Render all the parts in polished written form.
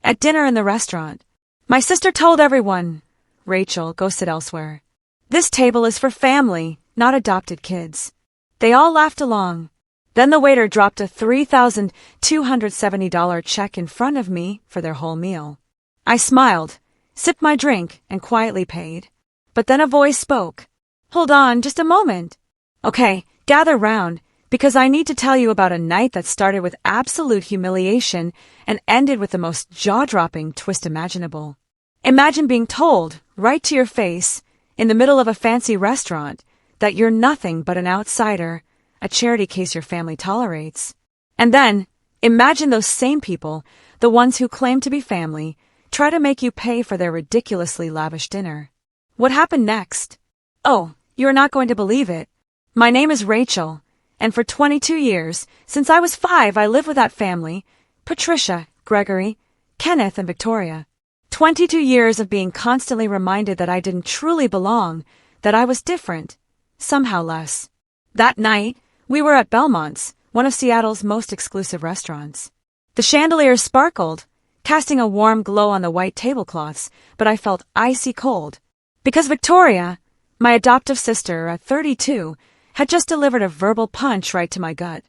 At dinner in the restaurant. My sister told everyone. Rachel, go sit elsewhere. This table is for family, not adopted kids. They all laughed along. Then the waiter dropped a $3,270 check in front of me for their whole meal. I smiled, sipped my drink, and quietly paid. But then a voice spoke. Hold on, just a moment. Okay, gather round, because I need to tell you about a night that started with absolute humiliation and ended with the most jaw-dropping twist imaginable. Imagine being told, right to your face, in the middle of a fancy restaurant, that you're nothing but an outsider, a charity case your family tolerates. And then, imagine those same people, the ones who claim to be family, try to make you pay for their ridiculously lavish dinner. What happened next? Oh, you're not going to believe it. My name is Rachel, and for 22 years, since I was 5, I lived with that family, Patricia, Gregory, Kenneth, and Victoria. 22 years of being constantly reminded that I didn't truly belong, that I was different, somehow less. That night, we were at Belmont's, one of Seattle's most exclusive restaurants. The chandeliers sparkled, casting a warm glow on the white tablecloths, but I felt icy cold. Because Victoria, my adoptive sister at 32, had just delivered a verbal punch right to my gut.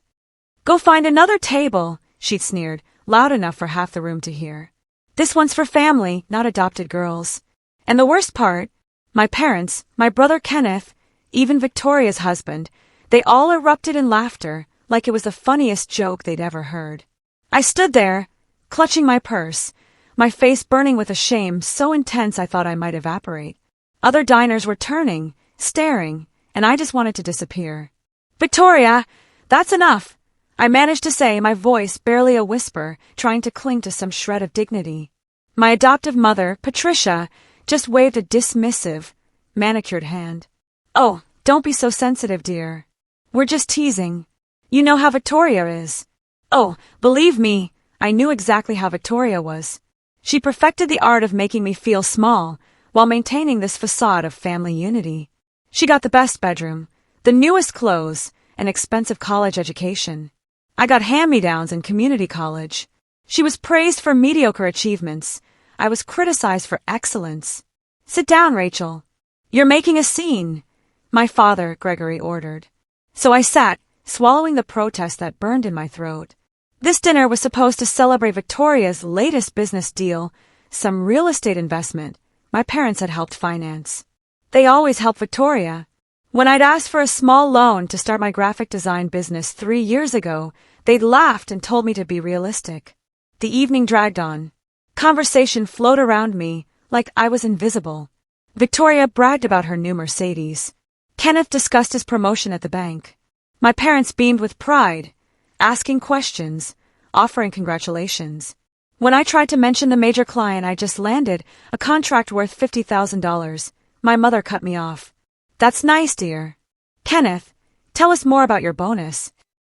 Go find another table, she'd sneered, loud enough for half the room to hear. This one's for family, not adopted girls. And the worst part, my parents, my brother Kenneth, even Victoria's husband, they all erupted in laughter like it was the funniest joke they'd ever heard. I stood there, clutching my purse, my face burning with a shame so intense I thought I might evaporate. Other diners were turning, staring, and I just wanted to disappear. Victoria, that's enough, I managed to say, my voice barely a whisper, trying to cling to some shred of dignity. My adoptive mother, Patricia, just waved a dismissive, manicured hand. Oh, don't be so sensitive, dear. We're just teasing. You know how Victoria is. Oh, believe me, I knew exactly how Victoria was. She perfected the art of making me feel small, while maintaining this facade of family unity. She got the best bedroom, the newest clothes, an expensive college education. I got hand-me-downs in community college. She was praised for mediocre achievements. I was criticized for excellence. Sit down, Rachel. You're making a scene, my father, Gregory, ordered. So I sat, swallowing the protest that burned in my throat. This dinner was supposed to celebrate Victoria's latest business deal, some real estate investment my parents had helped finance. They always helped Victoria. When I'd asked for a small loan to start my graphic design business 3 years ago, they'd laughed and told me to be realistic. The evening dragged on. Conversation flowed around me like I was invisible. Victoria bragged about her new Mercedes. Kenneth discussed his promotion at the bank. My parents beamed with pride, asking questions, offering congratulations. When I tried to mention the major client I just landed, a contract worth $50,000, my mother cut me off. That's nice, dear. Kenneth, tell us more about your bonus.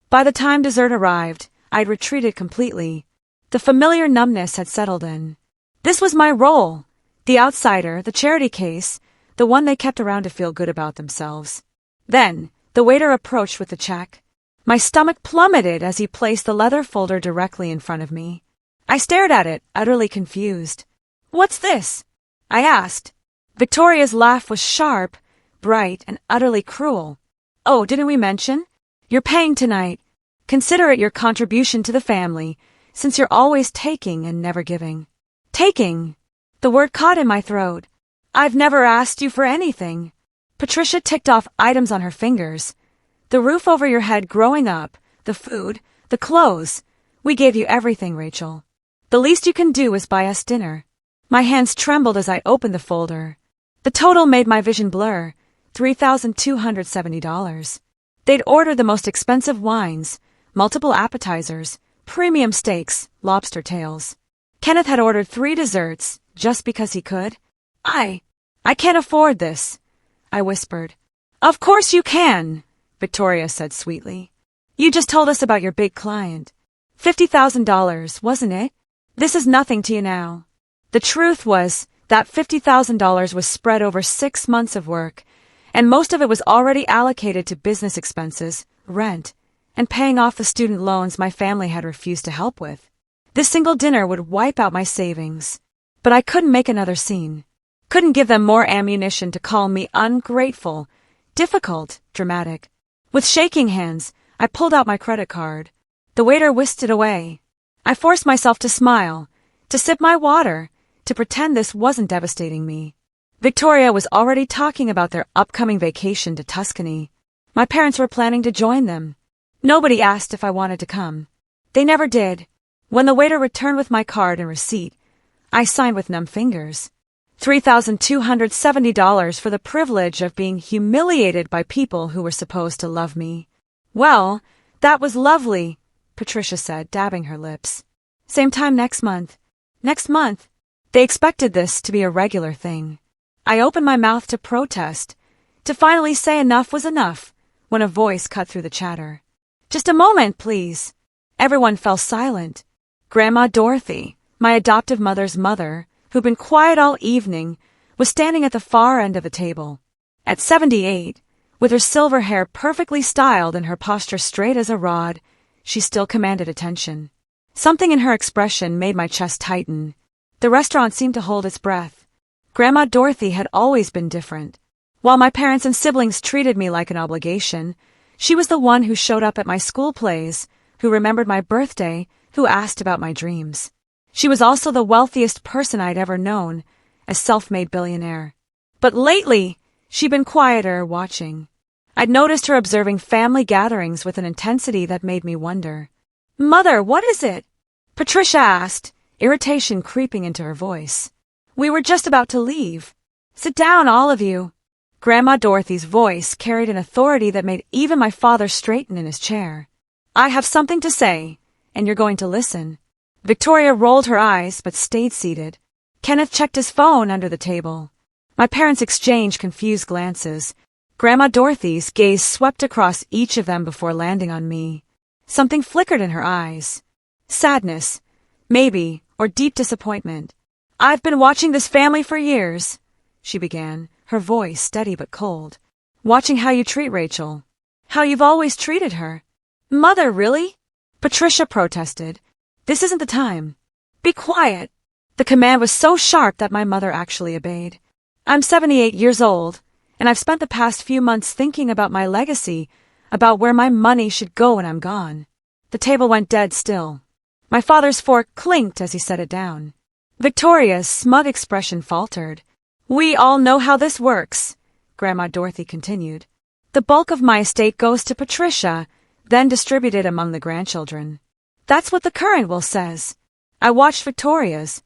By the time dessert arrived, I'd retreated completely. The familiar numbness had settled in. This was my role, the outsider, the charity case, the one they kept around to feel good about themselves. Then, the waiter approached with the check. My stomach plummeted as he placed the leather folder directly in front of me. I stared at it, utterly confused. What's this? I asked. Victoria's laugh was sharp, bright, and utterly cruel. Oh, didn't we mention? You're paying tonight. Consider it your contribution to the family, since you're always taking and never giving. Taking. The word caught in my throat. I've never asked you for anything. Patricia ticked off items on her fingers. The roof over your head growing up, the food, the clothes. We gave you everything, Rachel. The least you can do is buy us dinner. My hands trembled as I opened the folder. The total made my vision blur, $3,270. They'd ordered the most expensive wines, multiple appetizers, premium steaks, lobster tails. Kenneth had ordered 3 desserts, just because he could. I can't afford this, I whispered. Of course you can, Victoria said sweetly. You just told us about your big client. $50,000, wasn't it? This is nothing to you now. The truth was that $50,000 was spread over 6 months of work, and most of it was already allocated to business expenses, rent, and paying off the student loans my family had refused to help with. This single dinner would wipe out my savings. But I couldn't make another scene. Couldn't give them more ammunition to call me ungrateful, difficult, dramatic. With shaking hands, I pulled out my credit card. The waiter whisked it away. I forced myself to smile, to sip my water, to pretend this wasn't devastating me. Victoria was already talking about their upcoming vacation to Tuscany. My parents were planning to join them. Nobody asked if I wanted to come. They never did. When the waiter returned with my card and receipt, I signed with numb fingers. $3,270 for the privilege of being humiliated by people who were supposed to love me. Well, that was lovely, Patricia said, dabbing her lips. Same time next month. Next month. They expected this to be a regular thing. I opened my mouth to protest, to finally say enough was enough, when a voice cut through the chatter. Just a moment, please. Everyone fell silent. Grandma Dorothy, my adoptive mother's mother, who'd been quiet all evening, was standing at the far end of the table. At 78, with her silver hair perfectly styled and her posture straight as a rod, she still commanded attention. Something in her expression made my chest tighten. The restaurant seemed to hold its breath. Grandma Dorothy had always been different. While my parents and siblings treated me like an obligation, she was the one who showed up at my school plays, who remembered my birthday, who asked about my dreams. She was also the wealthiest person I'd ever known, a self-made billionaire. But lately, she'd been quieter, watching. I'd noticed her observing family gatherings with an intensity that made me wonder. "Mother, what is it?" Patricia asked, irritation creeping into her voice. "We were just about to leave. Sit down, all of you." Grandma Dorothy's voice carried an authority that made even my father straighten in his chair. "I have something to say, and you're going to listen." Victoria rolled her eyes but stayed seated. Kenneth checked his phone under the table. My parents exchanged confused glances. Grandma Dorothy's gaze swept across each of them before landing on me. Something flickered in her eyes. Sadness, maybe, or deep disappointment. "I've been watching this family for years," she began, her voice steady but cold. "Watching how you treat Rachel. How you've always treated her." "Mother, really?" Patricia protested. "This isn't the time." "Be quiet." The command was so sharp that my mother actually obeyed. "I'm 78 years old, and I've spent the past few months thinking about my legacy, about where my money should go when I'm gone." The table went dead still. My father's fork clinked as he set it down. Victoria's smug expression faltered. "We all know how this works," Grandma Dorothy continued. "The bulk of my estate goes to Patricia, then distributed among the grandchildren. That's what the current will says." I watched Victoria's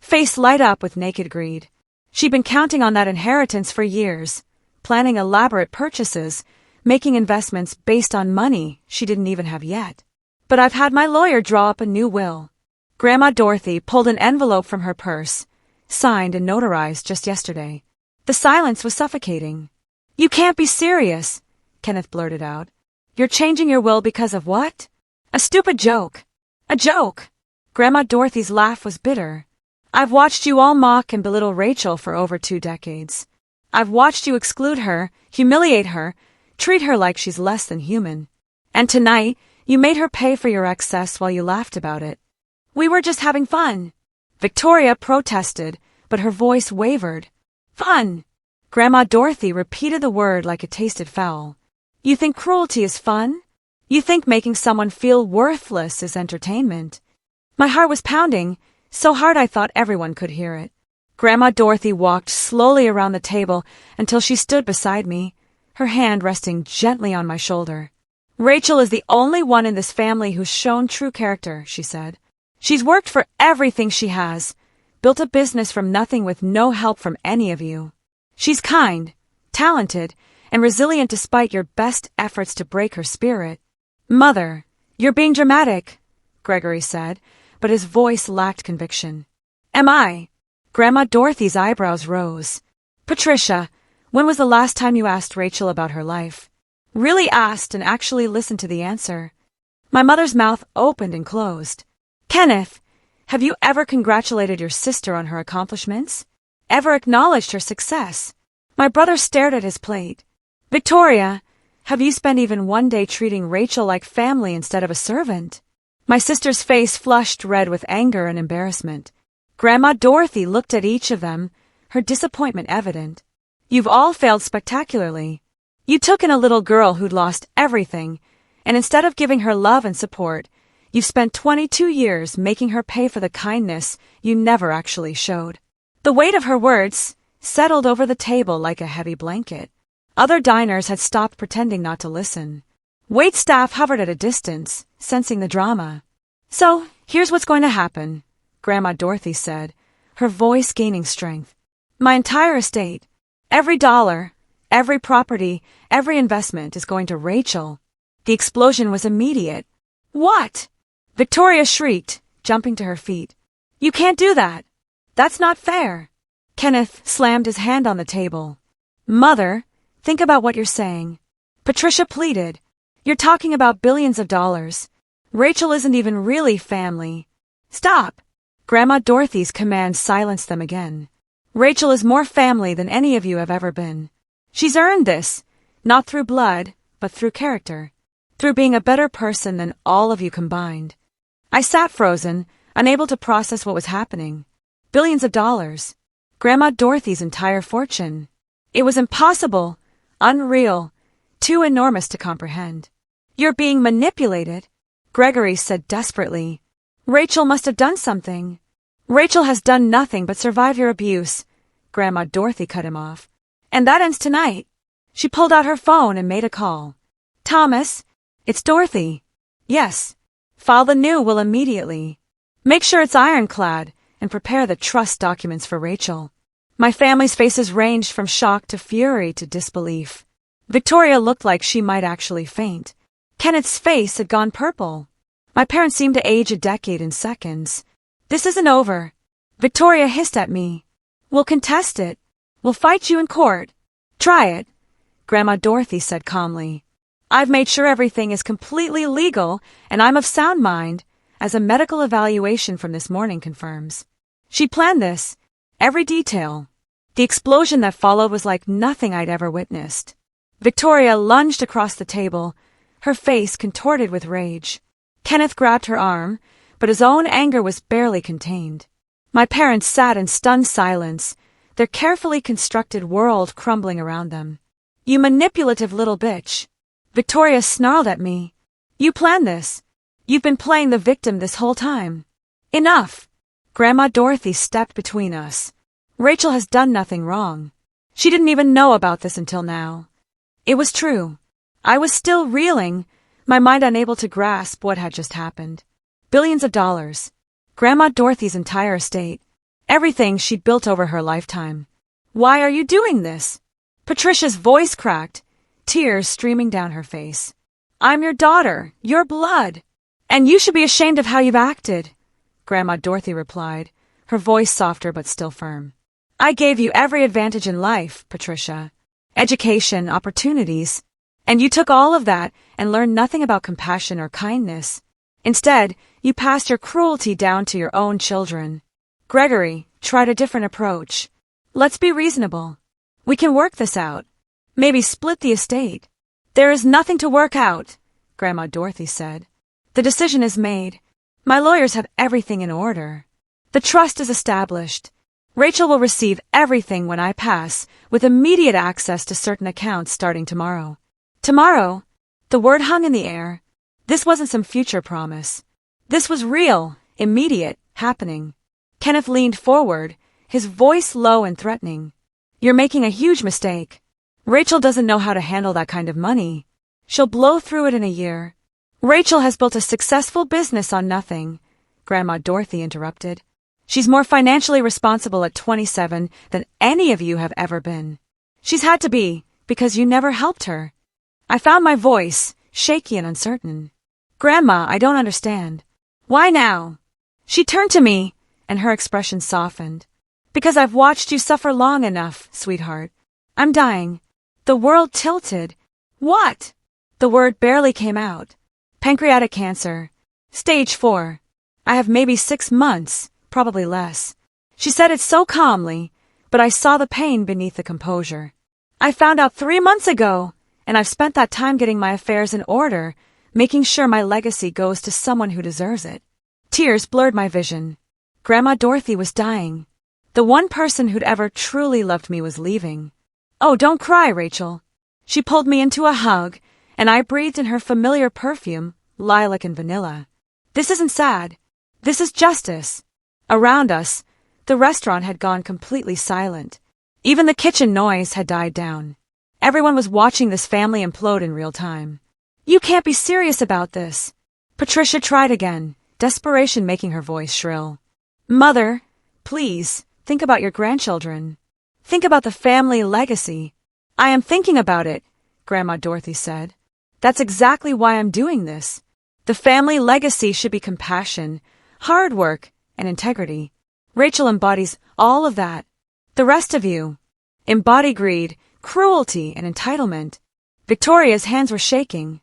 face light up with naked greed. She'd been counting on that inheritance for years, planning elaborate purchases, making investments based on money she didn't even have yet. "But I've had my lawyer draw up a new will." Grandma Dorothy pulled an envelope from her purse, signed and notarized just yesterday. The silence was suffocating. "You can't be serious," Kenneth blurted out. "You're changing your will because of what?" "A stupid joke." "A joke?" Grandma Dorothy's laugh was bitter. "I've watched you all mock and belittle Rachel for over 2 decades. I've watched you exclude her, humiliate her, treat her like she's less than human. And tonight, you made her pay for your excess while you laughed about it." "We were just having fun." Victoria protested, but her voice wavered. "Fun." Grandma Dorothy repeated the word like it tasted foul. "You think cruelty is fun? You think making someone feel worthless is entertainment?" My heart was pounding, so hard I thought everyone could hear it. Grandma Dorothy walked slowly around the table until she stood beside me, her hand resting gently on my shoulder. "Rachel is the only one in this family who's shown true character," she said. "She's worked for everything she has, built a business from nothing with no help from any of you. She's kind, talented, and resilient despite your best efforts to break her spirit." "Mother, you're being dramatic," Gregory said, but his voice lacked conviction. "Am I?" Grandma Dorothy's eyebrows rose. "Patricia, when was the last time you asked Rachel about her life? Really asked and actually listened to the answer?" My mother's mouth opened and closed. "Kenneth, have you ever congratulated your sister on her accomplishments? Ever acknowledged her success?" My brother stared at his plate. "Victoria, have you spent even one day treating Rachel like family instead of a servant?" My sister's face flushed red with anger and embarrassment. Grandma Dorothy looked at each of them, her disappointment evident. You've all failed spectacularly. You took in a little girl who'd lost everything, and instead of giving her love and support, you've spent 22 years making her pay for the kindness you never actually showed. The weight of her words settled over the table like a heavy blanket. Other diners had stopped pretending not to listen. Waitstaff hovered at a distance, sensing the drama. So, here's what's going to happen, Grandma Dorothy said, her voice gaining strength. My entire estate, every dollar, every property, every investment is going to Rachel. The explosion was immediate. What? Victoria shrieked, jumping to her feet. You can't do that. That's not fair. Kenneth slammed his hand on the table. Mother, think about what you're saying. Patricia pleaded. You're talking about billions of dollars. Rachel isn't even really family. Stop. Grandma Dorothy's command silenced them again. Rachel is more family than any of you have ever been. She's earned this, not through blood, but through character. Through being a better person than all of you combined. I sat frozen, unable to process what was happening. Billions of dollars. Grandma Dorothy's entire fortune. It was impossible, unreal, too enormous to comprehend. You're being manipulated, Gregory said desperately. Rachel must have done something. Rachel has done nothing but survive your abuse, Grandma Dorothy cut him off. And that ends tonight. She pulled out her phone and made a call. Thomas, it's Dorothy. Yes. File the new will immediately. Make sure it's ironclad and prepare the trust documents for Rachel. My family's faces ranged from shock to fury to disbelief. Victoria looked like she might actually faint. Kenneth's face had gone purple. My parents seemed to age a decade in seconds. This isn't over. Victoria hissed at me. We'll contest it. We'll fight you in court. Try it, Grandma Dorothy said calmly. I've made sure everything is completely legal and I'm of sound mind, as a medical evaluation from this morning confirms. She planned this, every detail. The explosion that followed was like nothing I'd ever witnessed. Victoria lunged across the table, her face contorted with rage. Kenneth grabbed her arm, but his own anger was barely contained. My parents sat in stunned silence, their carefully constructed world crumbling around them. You manipulative little bitch. Victoria snarled at me. You planned this. You've been playing the victim this whole time. Enough. Grandma Dorothy stepped between us. Rachel has done nothing wrong. She didn't even know about this until now. It was true. I was still reeling, my mind unable to grasp what had just happened. Billions of dollars. Grandma Dorothy's entire estate. Everything she'd built over her lifetime. Why are you doing this? Patricia's voice cracked, tears streaming down her face. I'm your daughter, your blood. And you should be ashamed of how you've acted, Grandma Dorothy replied, her voice softer but still firm. I gave you every advantage in life, Patricia. Education, opportunities. And you took all of that and learned nothing about compassion or kindness. Instead, you passed your cruelty down to your own children. Gregory, tried a different approach. Let's be reasonable. We can work this out. Maybe split the estate. There is nothing to work out, Grandma Dorothy said. The decision is made. My lawyers have everything in order. The trust is established. Rachel will receive everything when I pass, with immediate access to certain accounts starting tomorrow. Tomorrow? The word hung in the air. This wasn't some future promise. This was real, immediate, happening. Kenneth leaned forward, his voice low and threatening. You're making a huge mistake. Rachel doesn't know how to handle that kind of money. She'll blow through it in a year. Rachel has built a successful business on nothing, Grandma Dorothy interrupted. She's more financially responsible at 27 than any of you have ever been. She's had to be, because you never helped her. I found my voice, shaky and uncertain. Grandma, I don't understand. Why now? She turned to me, and her expression softened. Because I've watched you suffer long enough, sweetheart. I'm dying. The world tilted. What? The word barely came out. Pancreatic cancer. Stage 4. I have maybe 6 months, probably less. She said it so calmly, but I saw the pain beneath the composure. I found out 3 months ago, and I've spent that time getting my affairs in order, making sure my legacy goes to someone who deserves it. Tears blurred my vision. Grandma Dorothy was dying. The one person who'd ever truly loved me was leaving. "Oh, don't cry, Rachel." She pulled me into a hug, and I breathed in her familiar perfume, lilac and vanilla. "This isn't sad. This is justice." Around us, the restaurant had gone completely silent. Even the kitchen noise had died down. Everyone was watching this family implode in real time. "You can't be serious about this." Patricia tried again, desperation making her voice shrill. "Mother, please, think about your grandchildren. Think about the family legacy." "I am thinking about it," Grandma Dorothy said. "That's exactly why I'm doing this. The family legacy should be compassion, hard work, and integrity. Rachel embodies all of that. The rest of you embody greed, cruelty, and entitlement." Victoria's hands were shaking.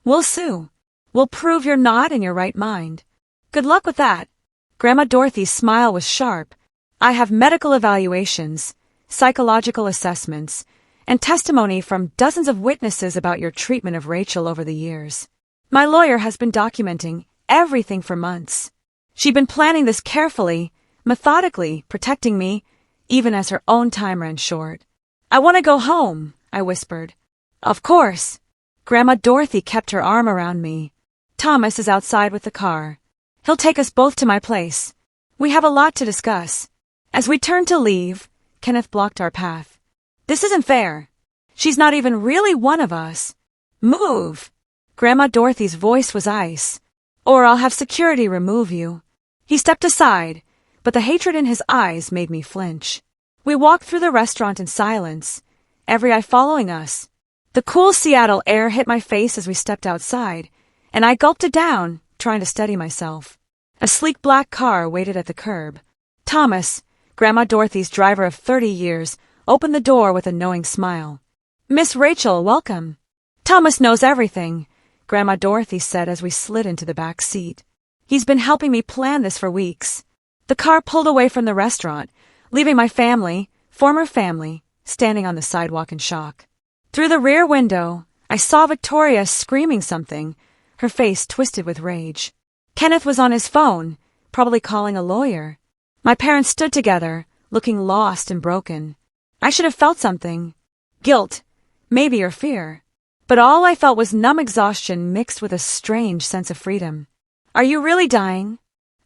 "We'll sue. We'll prove you're not in your right mind." "Good luck with that." Grandma Dorothy's smile was sharp. "I have medical evaluations, psychological assessments, and testimony from dozens of witnesses about your treatment of Rachel over the years. My lawyer has been documenting everything for months. She'd been planning this carefully, methodically, protecting me, even as her own time ran short." "I want to go home," I whispered. "Of course." Grandma Dorothy kept her arm around me. "Thomas is outside with the car. He'll take us both to my place. We have a lot to discuss." As we turned to leave, Kenneth blocked our path. "This isn't fair. She's not even really one of us." "Move!" Grandma Dorothy's voice was ice. "Or I'll have security remove you." He stepped aside, but the hatred in his eyes made me flinch. We walked through the restaurant in silence, every eye following us. The cool Seattle air hit my face as we stepped outside, and I gulped it down, trying to steady myself. A sleek black car waited at the curb. Thomas, Grandma Dorothy's driver of 30 years, opened the door with a knowing smile. "Miss Rachel, welcome." "Thomas knows everything," Grandma Dorothy said as we slid into the back seat. "He's been helping me plan this for weeks." The car pulled away from the restaurant, leaving my family, former family, standing on the sidewalk in shock. Through the rear window, I saw Victoria screaming something, her face twisted with rage. Kenneth was on his phone, probably calling a lawyer. My parents stood together, looking lost and broken. I should have felt something. Guilt, maybe, or fear. But all I felt was numb exhaustion mixed with a strange sense of freedom. "Are you really dying?"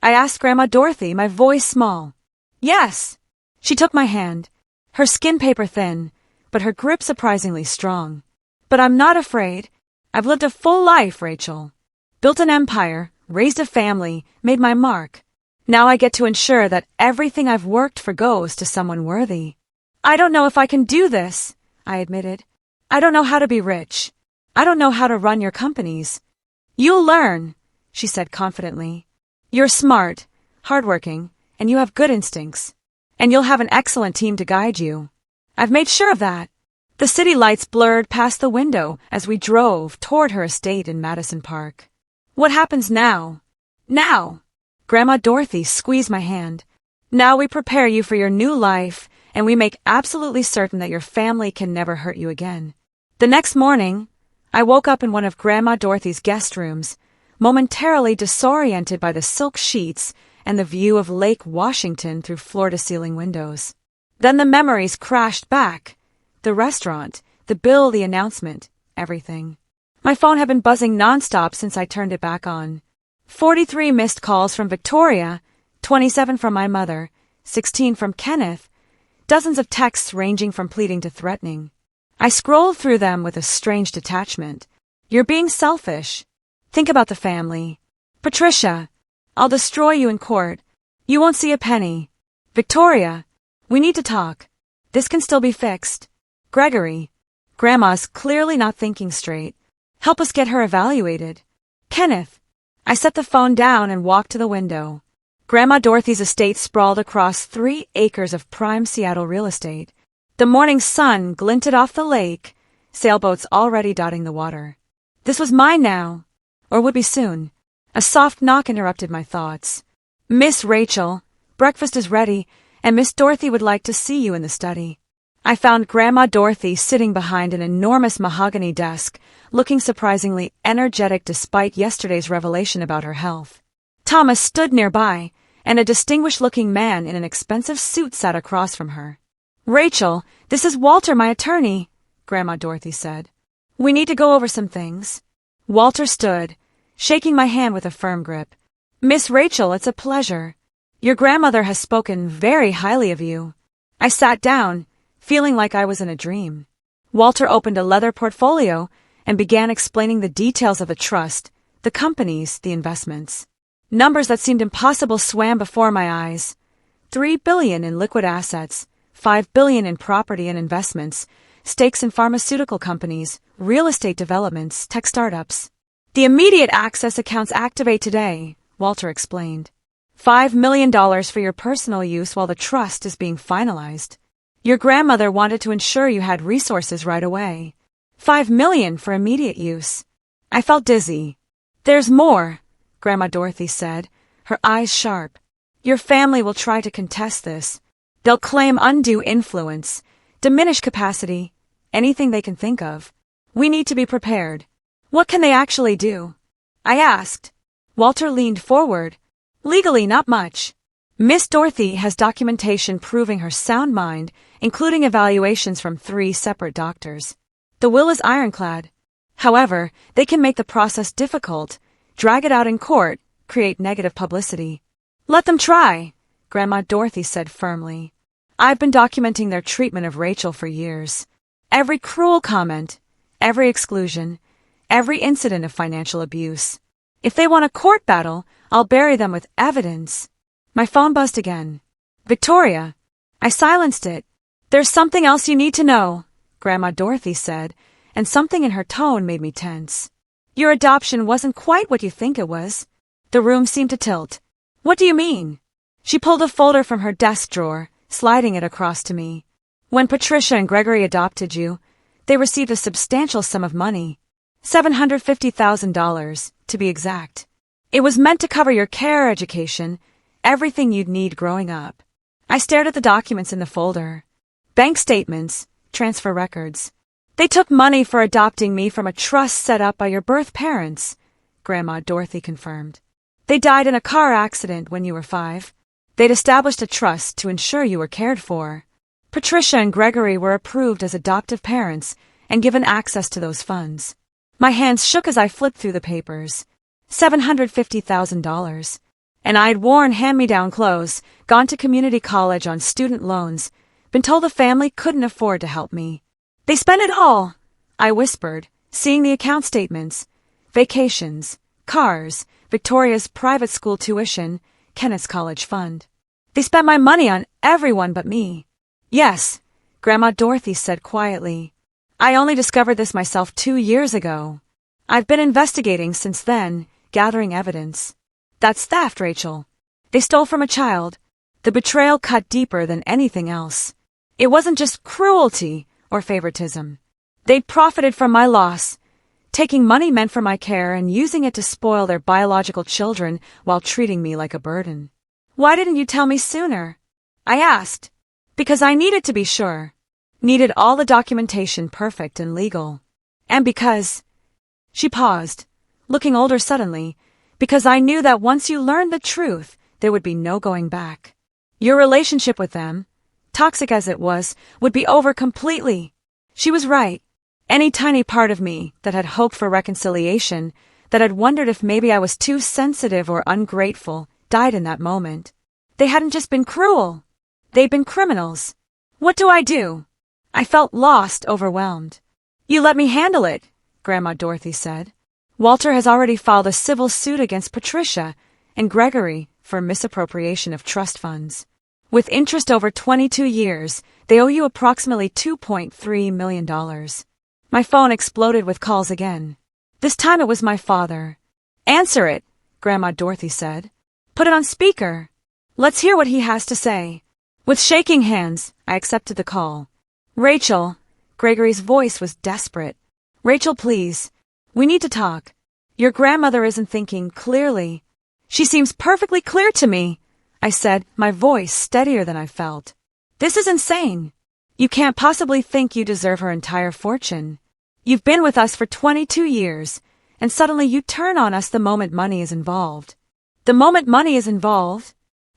I asked Grandma Dorothy, my voice small. "Yes." She took my hand, her skin paper thin, but her grip surprisingly strong. "But I'm not afraid. I've lived a full life, Rachel. Built an empire, raised a family, made my mark. Now I get to ensure that everything I've worked for goes to someone worthy." "I don't know if I can do this," I admitted. "I don't know how to be rich. I don't know how to run your companies." "You'll learn," she said confidently. "You're smart, hardworking, and you have good instincts. And you'll have an excellent team to guide you. I've made sure of that." The city lights blurred past the window as we drove toward her estate in Madison Park. "What happens now?" "Now!" Grandma Dorothy squeezed my hand. "Now we prepare you for your new life, and we make absolutely certain that your family can never hurt you again." The next morning, I woke up in one of Grandma Dorothy's guest rooms, momentarily disoriented by the silk sheets and the view of Lake Washington through floor-to-ceiling windows. Then the memories crashed back. The restaurant, the bill, the announcement, everything. My phone had been buzzing nonstop since I turned it back on. 43 missed calls from Victoria, 27 from my mother, 16 from Kenneth, dozens of texts ranging from pleading to threatening. I scrolled through them with a strange detachment. "You're being selfish. Think about the family. Patricia, I'll destroy you in court. You won't see a penny. Victoria, we need to talk. This can still be fixed. Gregory, Grandma's clearly not thinking straight. Help us get her evaluated. Kenneth." I set the phone down and walked to the window. Grandma Dorothy's estate sprawled across 3 acres of prime Seattle real estate. The morning sun glinted off the lake, sailboats already dotting the water. This was mine now, or would be soon. A soft knock interrupted my thoughts. "Miss Rachel, breakfast is ready, and Miss Dorothy would like to see you in the study." I found Grandma Dorothy sitting behind an enormous mahogany desk, looking surprisingly energetic despite yesterday's revelation about her health. Thomas stood nearby, and a distinguished-looking man in an expensive suit sat across from her. "Rachel, this is Walter, my attorney," Grandma Dorothy said. "We need to go over some things." Walter stood, shaking my hand with a firm grip. "Miss Rachel, it's a pleasure. Your grandmother has spoken very highly of you." I sat down, feeling like I was in a dream. Walter opened a leather portfolio and began explaining the details of the trust, the companies, the investments. Numbers that seemed impossible swam before my eyes. $3 billion in liquid assets, $5 billion in property and investments, stakes in pharmaceutical companies, real estate developments, tech startups. "The immediate access accounts activate today," Walter explained. $5 million for your personal use while the trust is being finalized. Your grandmother wanted to ensure you had resources right away. $5 million for immediate use. I felt dizzy. "There's more," Grandma Dorothy said, her eyes sharp. "Your family will try to contest this. They'll claim undue influence, diminish capacity, anything they can think of. We need to be prepared." "What can they actually do?" I asked. Walter leaned forward. "Legally, not much. Miss Dorothy has documentation proving her sound mind, including evaluations from 3 separate doctors. The will is ironclad. However, they can make the process difficult, drag it out in court, create negative publicity." "Let them try," Grandma Dorothy said firmly. "I've been documenting their treatment of Rachel for years. Every cruel comment, every exclusion, every incident of financial abuse. If they want a court battle, I'll bury them with evidence." My phone buzzed again. "Victoria." I silenced it. "There's something else you need to know," Grandma Dorothy said, and something in her tone made me tense. "Your adoption wasn't quite what you think it was." The room seemed to tilt. "What do you mean?" She pulled a folder from her desk drawer, sliding it across to me. "When Patricia and Gregory adopted you, they received a substantial sum of money. $750,000, to be exact. It was meant to cover your care, education, everything you'd need growing up." I stared at the documents in the folder. Bank statements, transfer records. "They took money for adopting me from a trust set up by your birth parents," Grandma Dorothy confirmed. "They died in a car accident when you were 5. They'd established a trust to ensure you were cared for. Patricia and Gregory were approved as adoptive parents and given access to those funds." My hands shook as I flipped through the papers. $750,000. And I'd worn hand-me-down clothes, gone to community college on student loans, been told the family couldn't afford to help me. "They spent it all," I whispered, seeing the account statements. Vacations, cars, Victoria's private school tuition, Kenneth's college fund. "They spent my money on everyone but me." "Yes," Grandma Dorothy said quietly. "I only discovered this myself 2 years ago. I've been investigating since then, gathering evidence. That's theft, Rachel. They stole from a child. The betrayal cut deeper than anything else. It wasn't just cruelty or favoritism. They'd profited from my loss, taking money meant for my care and using it to spoil their biological children while treating me like a burden." "Why didn't you tell me sooner?" I asked. "Because I needed to be sure. Needed all the documentation perfect and legal. And because—" She paused, looking older suddenly, "because I knew that once you learned the truth, there would be no going back. Your relationship with them, toxic as it was, would be over completely." She was right. Any tiny part of me that had hoped for reconciliation, that had wondered if maybe I was too sensitive or ungrateful, died in that moment. They hadn't just been cruel. They'd been criminals. What do I do? I felt lost, overwhelmed. "You let me handle it," Grandma Dorothy said. "Walter has already filed a civil suit against Patricia and Gregory for misappropriation of trust funds. With interest over 22 years, they owe you approximately $2.3 million. My phone exploded with calls again. This time it was my father. "Answer it," Grandma Dorothy said. "Put it on speaker. Let's hear what he has to say." With shaking hands, I accepted the call. "Rachel," Gregory's voice was desperate. "Rachel, please. We need to talk. Your grandmother isn't thinking clearly." "She seems perfectly clear to me," I said, my voice steadier than I felt. "This is insane. You can't possibly think you deserve her entire fortune. You've been with us for 22 years, and suddenly you turn on us the moment money is involved. The moment money is involved?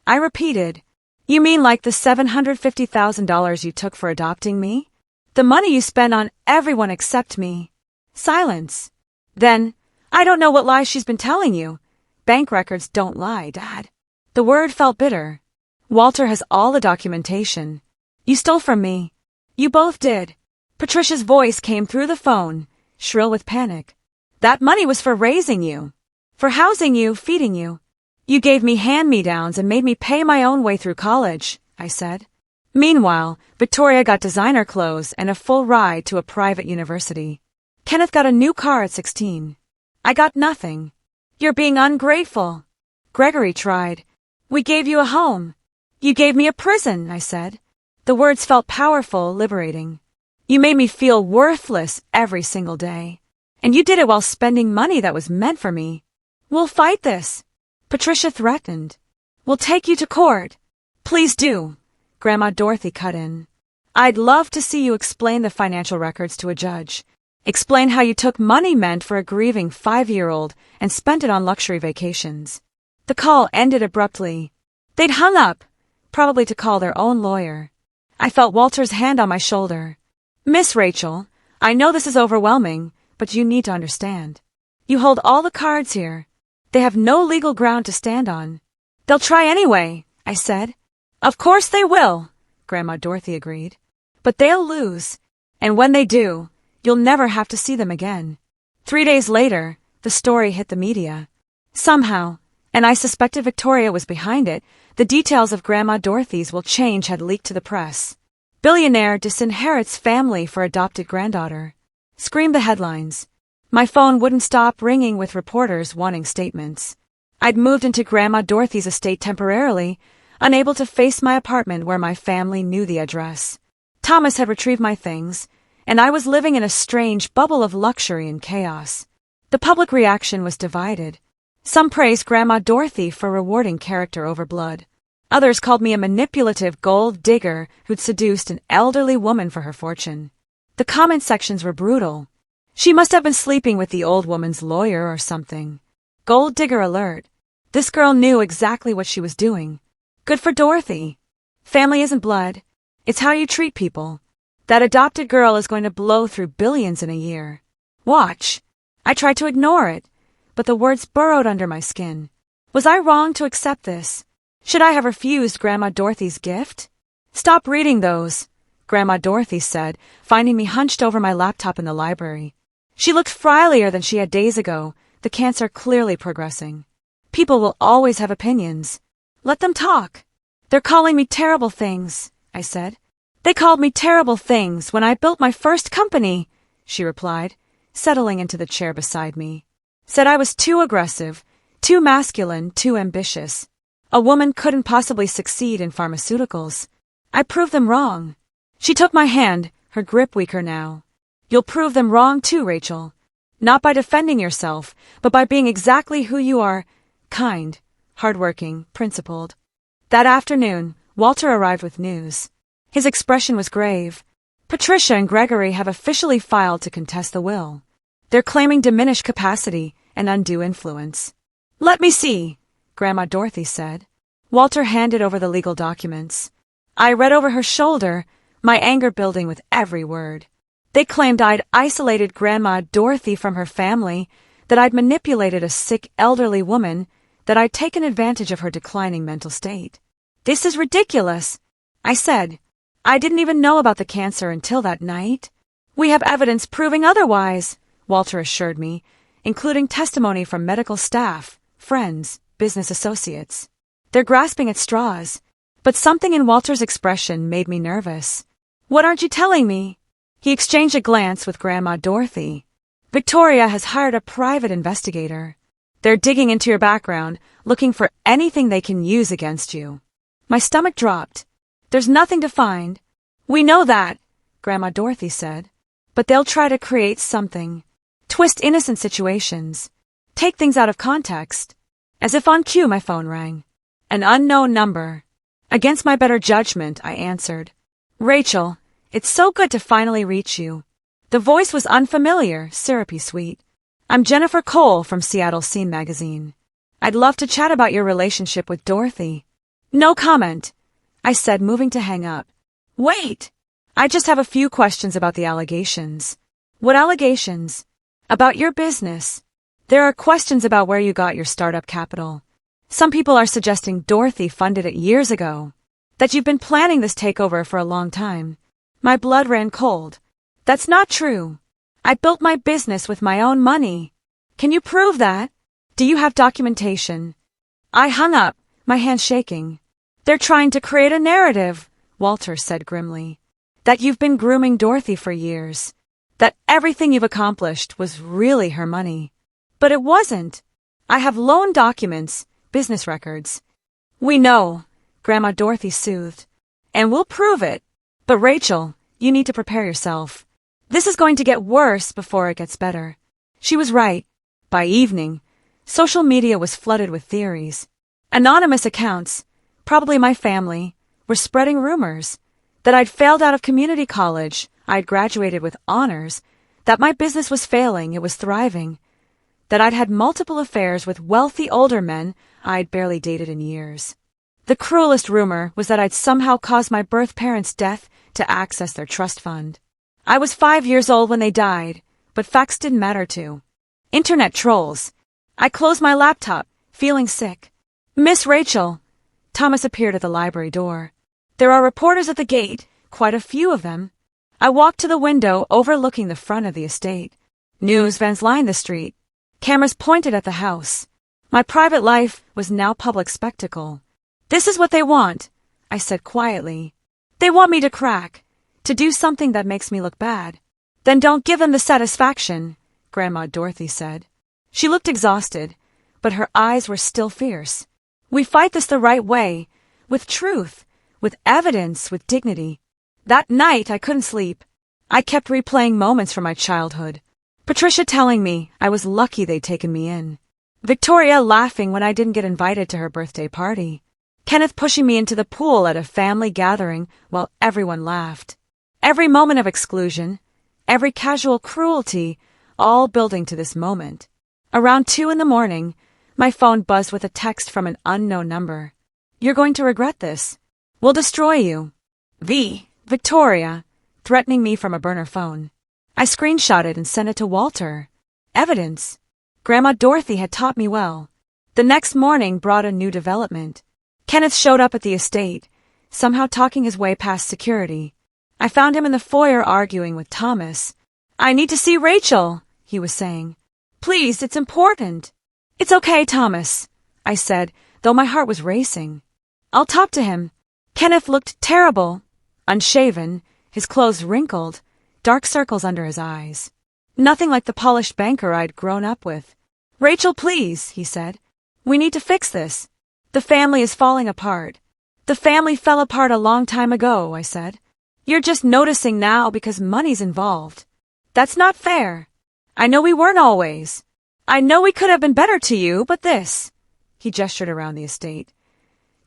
I repeated. You mean like the $750,000 you took for adopting me? The money you spend on everyone except me? Silence. Then, I don't know what lies she's been telling you. Bank records don't lie, Dad. The word felt bitter. Walter has all the documentation. You stole from me. You both did. Patricia's voice came through the phone, shrill with panic. That money was for raising you. For housing you, feeding you. You gave me hand-me-downs and made me pay my own way through college, I said. Meanwhile, Victoria got designer clothes and a full ride to a private university. Kenneth got a new car at 16. I got nothing. You're being ungrateful. Gregory tried. We gave you a home. You gave me a prison, I said. The words felt powerful, liberating. You made me feel worthless every single day. And you did it while spending money that was meant for me. We'll fight this. Patricia threatened. We'll take you to court. Please do. Grandma Dorothy cut in. I'd love to see you explain the financial records to a judge. Explain how you took money meant for a grieving 5-year-old and spent it on luxury vacations. The call ended abruptly. They'd hung up, probably to call their own lawyer. I felt Walter's hand on my shoulder. Miss Rachel, I know this is overwhelming, but you need to understand. You hold all the cards here. They have no legal ground to stand on. They'll try anyway, I said. Of course they will, Grandma Dorothy agreed. But they'll lose, and when they do, you'll never have to see them again. 3 days later, the story hit the media. Somehow, and I suspected Victoria was behind it, the details of Grandma Dorothy's will change had leaked to the press. Billionaire disinherits family for adopted granddaughter. Screamed the headlines. My phone wouldn't stop ringing with reporters wanting statements. I'd moved into Grandma Dorothy's estate temporarily, unable to face my apartment where my family knew the address. Thomas had retrieved my things, and I was living in a strange bubble of luxury and chaos. The public reaction was divided. Some praised Grandma Dorothy for rewarding character over blood. Others called me a manipulative gold digger who'd seduced an elderly woman for her fortune. The comment sections were brutal. She must have been sleeping with the old woman's lawyer or something. Gold digger alert. This girl knew exactly what she was doing. Good for Dorothy. Family isn't blood. It's how you treat people. That adopted girl is going to blow through billions in a year. Watch. I tried to ignore it, but the words burrowed under my skin. Was I wrong to accept this? Should I have refused Grandma Dorothy's gift? Stop reading those, Grandma Dorothy said, finding me hunched over my laptop in the library. She looked frilier than she had days ago, the cancer clearly progressing. People will always have opinions. Let them talk. They're calling me terrible things, I said. They called me terrible things when I built my first company, she replied, settling into the chair beside me. Said I was too aggressive, too masculine, too ambitious. A woman couldn't possibly succeed in pharmaceuticals. I proved them wrong. She took my hand, her grip weaker now. You'll prove them wrong too, Rachel. Not by defending yourself, but by being exactly who you are, kind, hardworking, principled. That afternoon, Walter arrived with news. His expression was grave. Patricia and Gregory have officially filed to contest the will. They're claiming diminished capacity and undue influence. Let me see, Grandma Dorothy said. Walter handed over the legal documents. I read over her shoulder, my anger building with every word. They claimed I'd isolated Grandma Dorothy from her family, that I'd manipulated a sick elderly woman, that I'd taken advantage of her declining mental state. This is ridiculous, I said. I didn't even know about the cancer until that night. We have evidence proving otherwise, Walter assured me, including testimony from medical staff, friends, business associates. They're grasping at straws, but something in Walter's expression made me nervous. What aren't you telling me? He exchanged a glance with Grandma Dorothy. Victoria has hired a private investigator. They're digging into your background, looking for anything they can use against you. My stomach dropped. There's nothing to find. We know that, Grandma Dorothy said. But they'll try to create something. Twist innocent situations. Take things out of context. As if on cue, my phone rang. An unknown number. Against my better judgment, I answered. Rachel, It's so good to finally reach you. The voice was unfamiliar, syrupy sweet. I'm Jennifer Cole from Seattle Scene magazine. I'd love to chat about your relationship with Dorothy. No comment, I said, moving to hang up. Wait! I just have a few questions about the allegations. What allegations? About your business. There are questions about where you got your startup capital. Some people are suggesting Dorothy funded it years ago. That you've been planning this takeover for a long time. My blood ran cold. That's not true. I built my business with my own money. Can you prove that? Do you have documentation? I hung up, my hands shaking. They're trying to create a narrative, Walter said grimly. That you've been grooming Dorothy for years. That everything you've accomplished was really her money. But it wasn't. I have loan documents, business records. We know, Grandma Dorothy soothed. And we'll prove it. But Rachel, you need to prepare yourself. This is going to get worse before it gets better. She was right. By evening, social media was flooded with theories. Anonymous accounts, probably my family, were spreading rumors that I'd failed out of community college, I'd graduated with honors, that my business was failing, it was thriving, that I'd had multiple affairs with wealthy older men I'd barely dated in years. The cruelest rumor was that I'd somehow caused my birth parents' death to access their trust fund. I was 5 years old when they died, but facts didn't matter to internet trolls. I closed my laptop, feeling sick. Miss Rachel. Thomas appeared at the library door. There are reporters at the gate, quite a few of them. I walked to the window overlooking the front of the estate. News vans lined the street. Cameras pointed at the house. My private life was now public spectacle. This is what they want, I said quietly. They want me to crack, to do something that makes me look bad. Then don't give them the satisfaction, Grandma Dorothy said. She looked exhausted, but her eyes were still fierce. We fight this the right way, with truth, with evidence, with dignity. That night I couldn't sleep. I kept replaying moments from my childhood. Patricia telling me I was lucky they'd taken me in. Victoria laughing when I didn't get invited to her birthday party. Kenneth pushing me into the pool at a family gathering while everyone laughed. Every moment of exclusion, every casual cruelty, all building to this moment. Around 2 a.m, my phone buzzed with a text from an unknown number. You're going to regret this. We'll destroy you. Victoria, threatening me from a burner phone. I screenshotted and sent it to Walter. Evidence. Grandma Dorothy had taught me well. The next morning brought a new development. Kenneth showed up at the estate, somehow talking his way past security. I found him in the foyer arguing with Thomas. I need to see Rachel, he was saying. Please, it's important. It's okay, Thomas, I said, though my heart was racing. I'll talk to him. Kenneth looked terrible, unshaven, his clothes wrinkled, dark circles under his eyes. Nothing like the polished banker I'd grown up with. Rachel, please, he said. We need to fix this. The family is falling apart. The family fell apart a long time ago, I said. You're just noticing now because money's involved. That's not fair. I know we weren't always. I know we could have been better to you, but this. He gestured around the estate.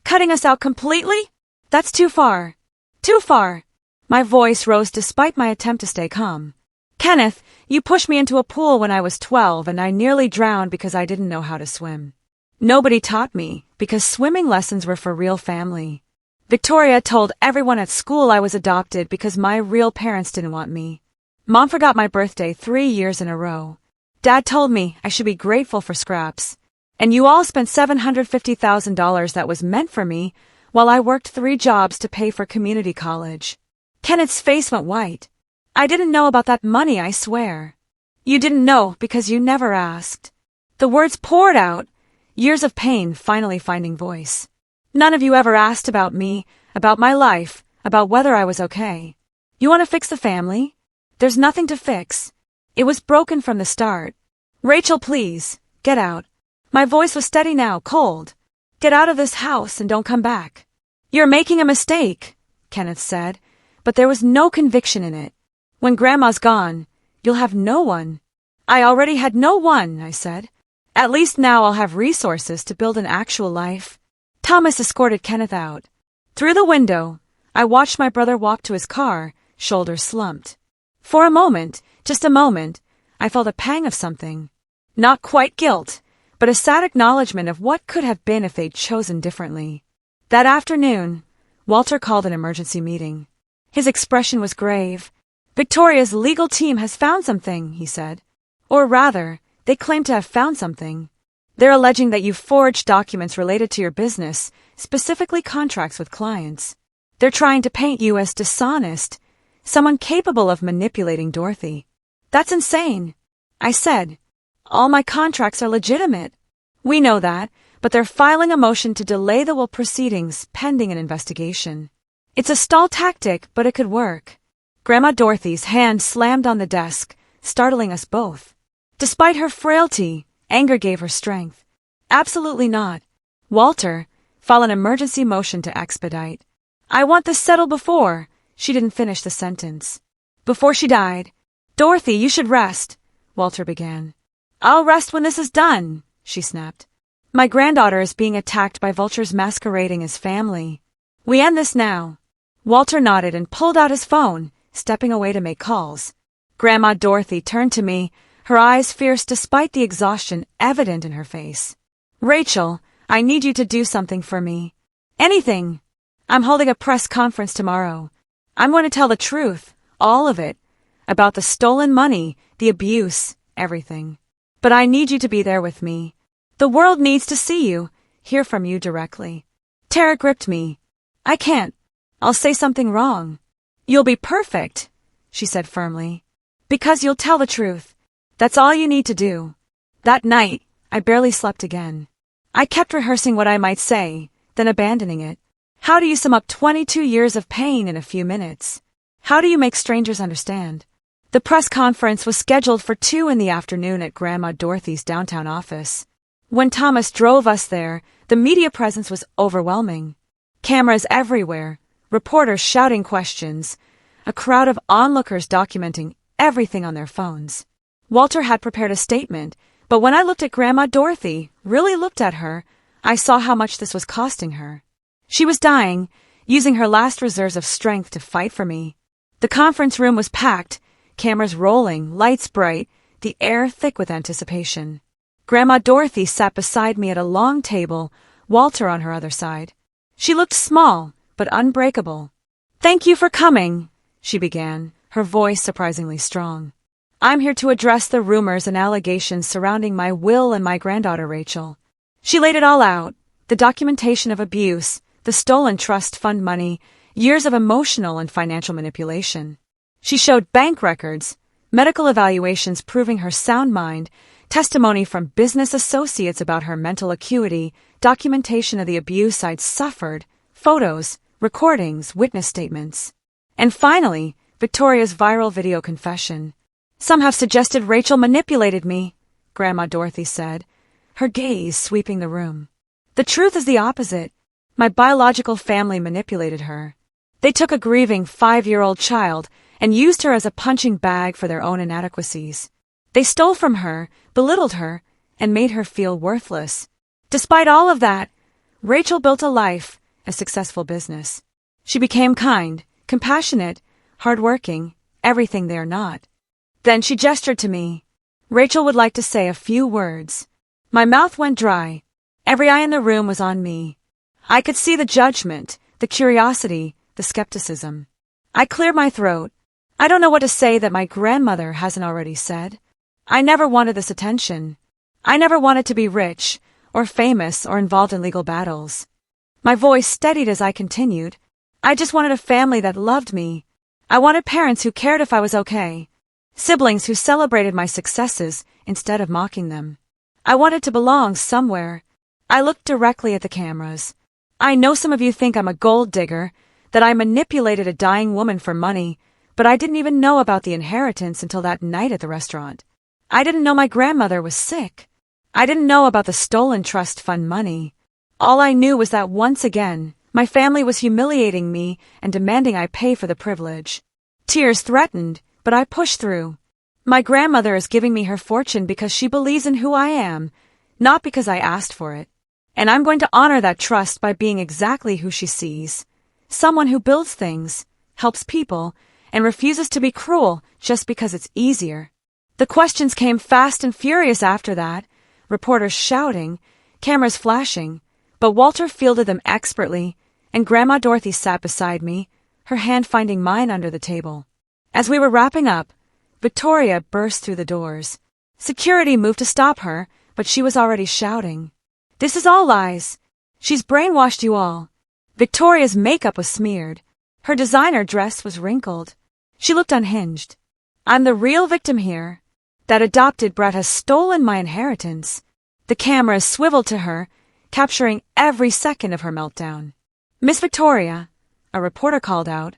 Cutting us out completely? That's too far. Too far. My voice rose despite my attempt to stay calm. Kenneth, you pushed me into a pool when I was 12 and I nearly drowned because I didn't know how to swim. Nobody taught me because swimming lessons were for real family. Victoria told everyone at school I was adopted because my real parents didn't want me. Mom forgot my birthday 3 years in a row. Dad told me I should be grateful for scraps. And you all spent $750,000 that was meant for me while I worked 3 jobs to pay for community college. Kenneth's face went white. I didn't know about that money, I swear. You didn't know because you never asked. The words poured out, years of pain finally finding voice. None of you ever asked about me, about my life, about whether I was okay. You want to fix the family? There's nothing to fix. It was broken from the start. Rachel, please, get out. My voice was steady now, cold. Get out of this house and don't come back. You're making a mistake, Kenneth said, but there was no conviction in it. When Grandma's gone, you'll have no one. I already had no one, I said. At least now I'll have resources to build an actual life. Thomas escorted Kenneth out. Through the window, I watched my brother walk to his car, shoulders slumped. For a moment, just a moment, I felt a pang of something. Not quite guilt, but a sad acknowledgement of what could have been if they'd chosen differently. That afternoon, Walter called an emergency meeting. His expression was grave. "Victoria's legal team has found something," he said. "Or rather, they claim to have found something. They're alleging that you forged documents related to your business, specifically contracts with clients. They're trying to paint you as dishonest, someone capable of manipulating Dorothy." "That's insane," I said. "All my contracts are legitimate." "We know that, but they're filing a motion to delay the will proceedings pending an investigation. It's a stall tactic, but it could work." Grandma Dorothy's hand slammed on the desk, startling us both. Despite her frailty, anger gave her strength. "Absolutely not. Walter, file an emergency motion to expedite." "I want this settled before." She didn't finish the sentence. "Before she died." "Dorothy, you should rest," Walter began. "I'll rest when this is done," she snapped. "My granddaughter is being attacked by vultures masquerading as family. We end this now." Walter nodded and pulled out his phone, stepping away to make calls. Grandma Dorothy turned to me, her eyes fierce despite the exhaustion evident in her face. "Rachel, I need you to do something for me. Anything. I'm holding a press conference tomorrow. I'm going to tell the truth, all of it, about the stolen money, the abuse, everything. But I need you to be there with me. The world needs to see you, hear from you directly." Terror gripped me. "I can't. I'll say something wrong." "You'll be perfect," she said firmly. "Because you'll tell the truth. That's all you need to do." That night, I barely slept again. I kept rehearsing what I might say, then abandoning it. How do you sum up 22 years of pain in a few minutes? How do you make strangers understand? The press conference was scheduled for 2 in the afternoon at Grandma Dorothy's downtown office. When Thomas drove us there, the media presence was overwhelming. Cameras everywhere, reporters shouting questions, a crowd of onlookers documenting everything on their phones. Walter had prepared a statement, but when I looked at Grandma Dorothy, really looked at her, I saw how much this was costing her. She was dying, using her last reserves of strength to fight for me. The conference room was packed, cameras rolling, lights bright, the air thick with anticipation. Grandma Dorothy sat beside me at a long table, Walter on her other side. She looked small, but unbreakable. "Thank you for coming," she began, her voice surprisingly strong. "I'm here to address the rumors and allegations surrounding my will and my granddaughter Rachel." She laid it all out, the documentation of abuse, the stolen trust fund money, years of emotional and financial manipulation. She showed bank records, medical evaluations proving her sound mind, testimony from business associates about her mental acuity, documentation of the abuse I'd suffered, photos, recordings, witness statements. And finally, Victoria's viral video confession. "Some have suggested Rachel manipulated me," Grandma Dorothy said, her gaze sweeping the room. "The truth is the opposite. My biological family manipulated her. They took a grieving 5-year-old child and used her as a punching bag for their own inadequacies. They stole from her, belittled her, and made her feel worthless. Despite all of that, Rachel built a life, a successful business. She became kind, compassionate, hardworking, everything they're not." Then she gestured to me. Rachel would like to say a few words. My mouth went dry. Every eye in the room was on me. I could see the judgment, the curiosity, the skepticism. I cleared my throat. "I don't know what to say that my grandmother hasn't already said. I never wanted this attention. I never wanted to be rich, or famous, or involved in legal battles." My voice steadied as I continued. "I just wanted a family that loved me. I wanted parents who cared if I was okay. Siblings who celebrated my successes instead of mocking them. I wanted to belong somewhere." I looked directly at the cameras. "I know some of you think I'm a gold digger, that I manipulated a dying woman for money, but I didn't even know about the inheritance until that night at the restaurant. I didn't know my grandmother was sick. I didn't know about the stolen trust fund money. All I knew was that once again, my family was humiliating me and demanding I pay for the privilege. Tears threatened, but I pushed through. My grandmother is giving me her fortune because she believes in who I am, not because I asked for it. And I'm going to honor that trust by being exactly who she sees. Someone who builds things, helps people, and refuses to be cruel just because it's easier. The questions came fast and furious after that, reporters shouting, cameras flashing, but Walter fielded them expertly, and Grandma Dorothy sat beside me, her hand finding mine under the table. As we were wrapping up, Victoria burst through the doors. Security moved to stop her, but she was already shouting, "This is all lies. She's brainwashed you all." Victoria's makeup was smeared. Her designer dress was wrinkled. She looked unhinged. "I'm the real victim here. That adopted brat has stolen my inheritance." The cameras swiveled to her, capturing every second of her meltdown. "Miss Victoria," a reporter called out,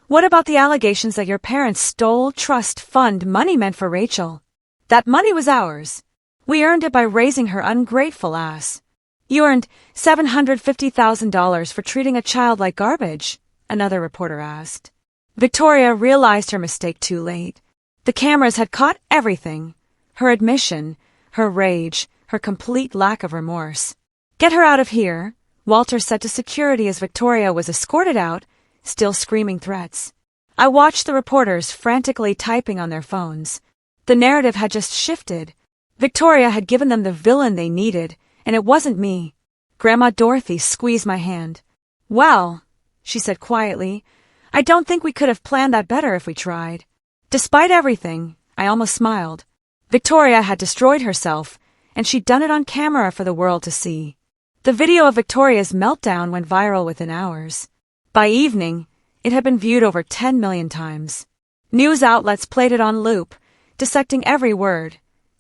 "what about the allegations that your parents stole trust fund money meant for Rachel? That money was ours. We earned it by raising her ungrateful ass." "You earned $750,000 for treating a child like garbage?" another reporter asked. Victoria realized her mistake too late. The cameras had caught everything: her admission, her rage, her complete lack of remorse. "Get her out of here," Walter said to security as Victoria was escorted out, still screaming threats. I watched the reporters frantically typing on their phones. The narrative had just shifted. Victoria had given them the villain they needed, and it wasn't me. Grandma Dorothy squeezed my hand. "Well," she said quietly, "I don't think we could have planned that better if we tried." Despite everything, I almost smiled. Victoria had destroyed herself, and she'd done it on camera for the world to see. The video of Victoria's meltdown went viral within hours. By evening, it had been viewed over 10 million times. News outlets played it on loop, dissecting every word,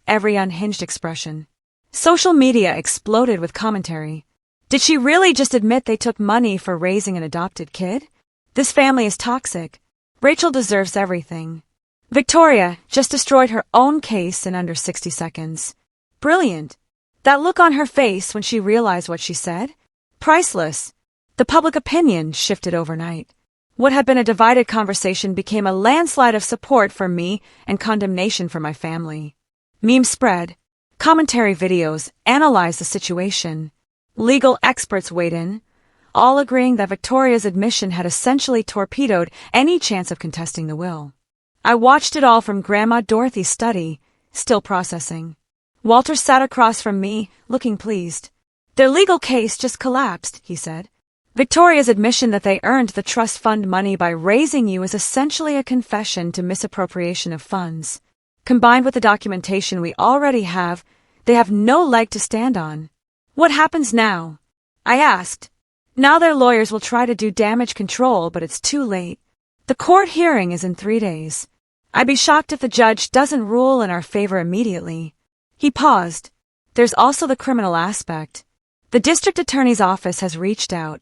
every unhinged expression. Social media exploded with commentary. Did she really just admit they took money for raising an adopted kid? This family is toxic. Rachel deserves everything. Victoria just destroyed her own case in under 60 seconds. Brilliant. That look on her face when she realized what she said? Priceless. The public opinion shifted overnight. What had been a divided conversation became a landslide of support for me and condemnation for my family. Memes spread. Commentary videos analyzed the situation. Legal experts weighed in, all agreeing that Victoria's admission had essentially torpedoed any chance of contesting the will. I watched it all from Grandma Dorothy's study, still processing. Walter sat across from me, looking pleased. "Their legal case just collapsed," he said. "Victoria's admission that they earned the trust fund money by raising you is essentially a confession to misappropriation of funds. Combined with the documentation we already have, they have no leg to stand on." "What happens now?" I asked. "Now their lawyers will try to do damage control, but it's too late. The court hearing is in 3 days. I'd be shocked if the judge doesn't rule in our favor immediately." He paused. "There's also the criminal aspect. The district attorney's office has reached out.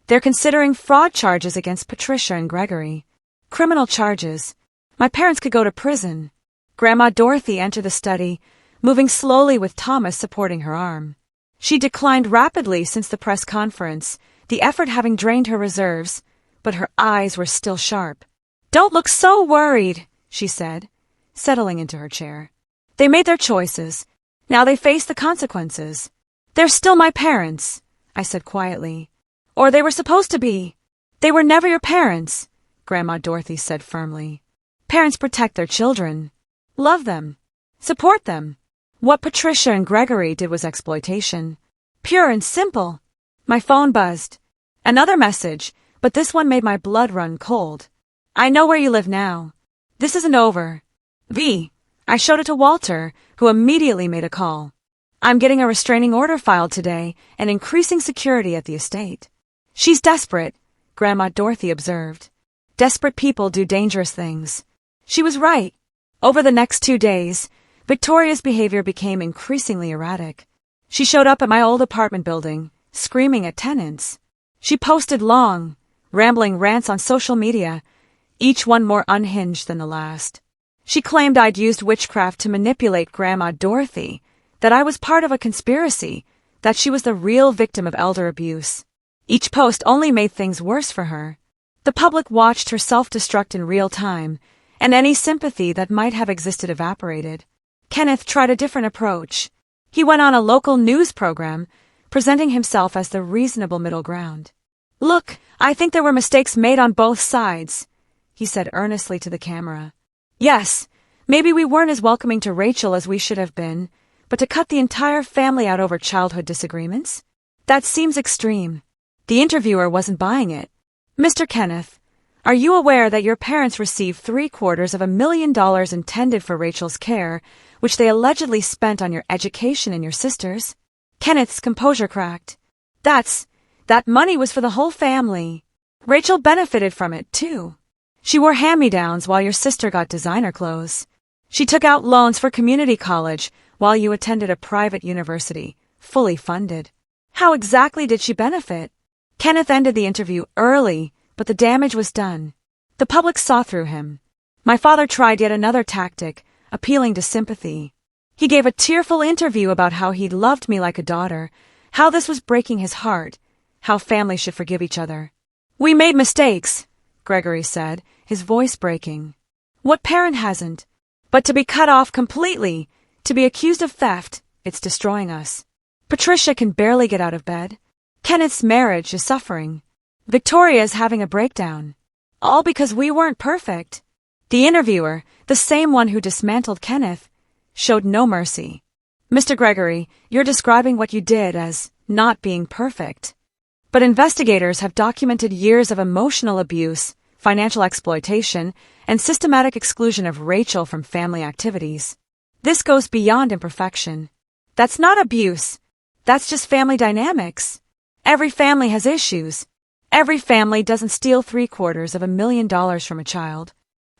They're considering fraud charges against Patricia and Gregory. Criminal charges. My parents could go to prison." Grandma Dorothy entered the study, moving slowly with Thomas supporting her arm. She declined rapidly since the press conference, the effort having drained her reserves, but her eyes were still sharp. "Don't look so worried," she said, settling into her chair. "They made their choices. Now they face the consequences. They're still my parents," I said quietly. "Or they were supposed to be." "They were never your parents," Grandma Dorothy said firmly. "Parents protect their children. Love them. Support them. What Patricia and Gregory did was exploitation. Pure and simple." My phone buzzed. Another message, but this one made my blood run cold. "I know where you live now. This isn't over. V." I showed it to Walter, who immediately made a call. "I'm getting a restraining order filed today and increasing security at the estate." "She's desperate," Grandma Dorothy observed. "Desperate people do dangerous things." She was right. Over the next 2 days, Victoria's behavior became increasingly erratic. She showed up at my old apartment building, screaming at tenants. She posted long, rambling rants on social media, each one more unhinged than the last. She claimed I'd used witchcraft to manipulate Grandma Dorothy, that I was part of a conspiracy, that she was the real victim of elder abuse. Each post only made things worse for her. The public watched her self-destruct in real time, and any sympathy that might have existed evaporated. Kenneth tried a different approach. He went on a local news program, presenting himself as the reasonable middle ground. "Look, I think there were mistakes made on both sides," he said earnestly to the camera. Yes, maybe we weren't as welcoming to Rachel as we should have been, but to cut the entire family out over childhood disagreements? That seems extreme. The interviewer wasn't buying it. Mr. Kenneth, are you aware that your parents received $750,000 intended for Rachel's care, which they allegedly spent on your education and your sister's? Kenneth's composure cracked. That money was for the whole family. Rachel benefited from it, too. She wore hand-me-downs while your sister got designer clothes. She took out loans for community college while you attended a private university, fully funded. How exactly did she benefit? Kenneth ended the interview early, but the damage was done. The public saw through him. My father tried yet another tactic, appealing to sympathy. He gave a tearful interview about how he loved me like a daughter, how this was breaking his heart, how families should forgive each other. We made mistakes, Gregory said, his voice breaking. What parent hasn't? But to be cut off completely, to be accused of theft, it's destroying us. Patricia can barely get out of bed. Kenneth's marriage is suffering. Victoria's having a breakdown. All because we weren't perfect. The interviewer, the same one who dismantled Kenneth, showed no mercy. Mr. Gregory, you're describing what you did as not being perfect. But investigators have documented years of emotional abuse, financial exploitation, and systematic exclusion of Rachel from family activities. This goes beyond imperfection. That's not abuse. That's just family dynamics. Every family has issues. Every family doesn't steal $750,000 from a child.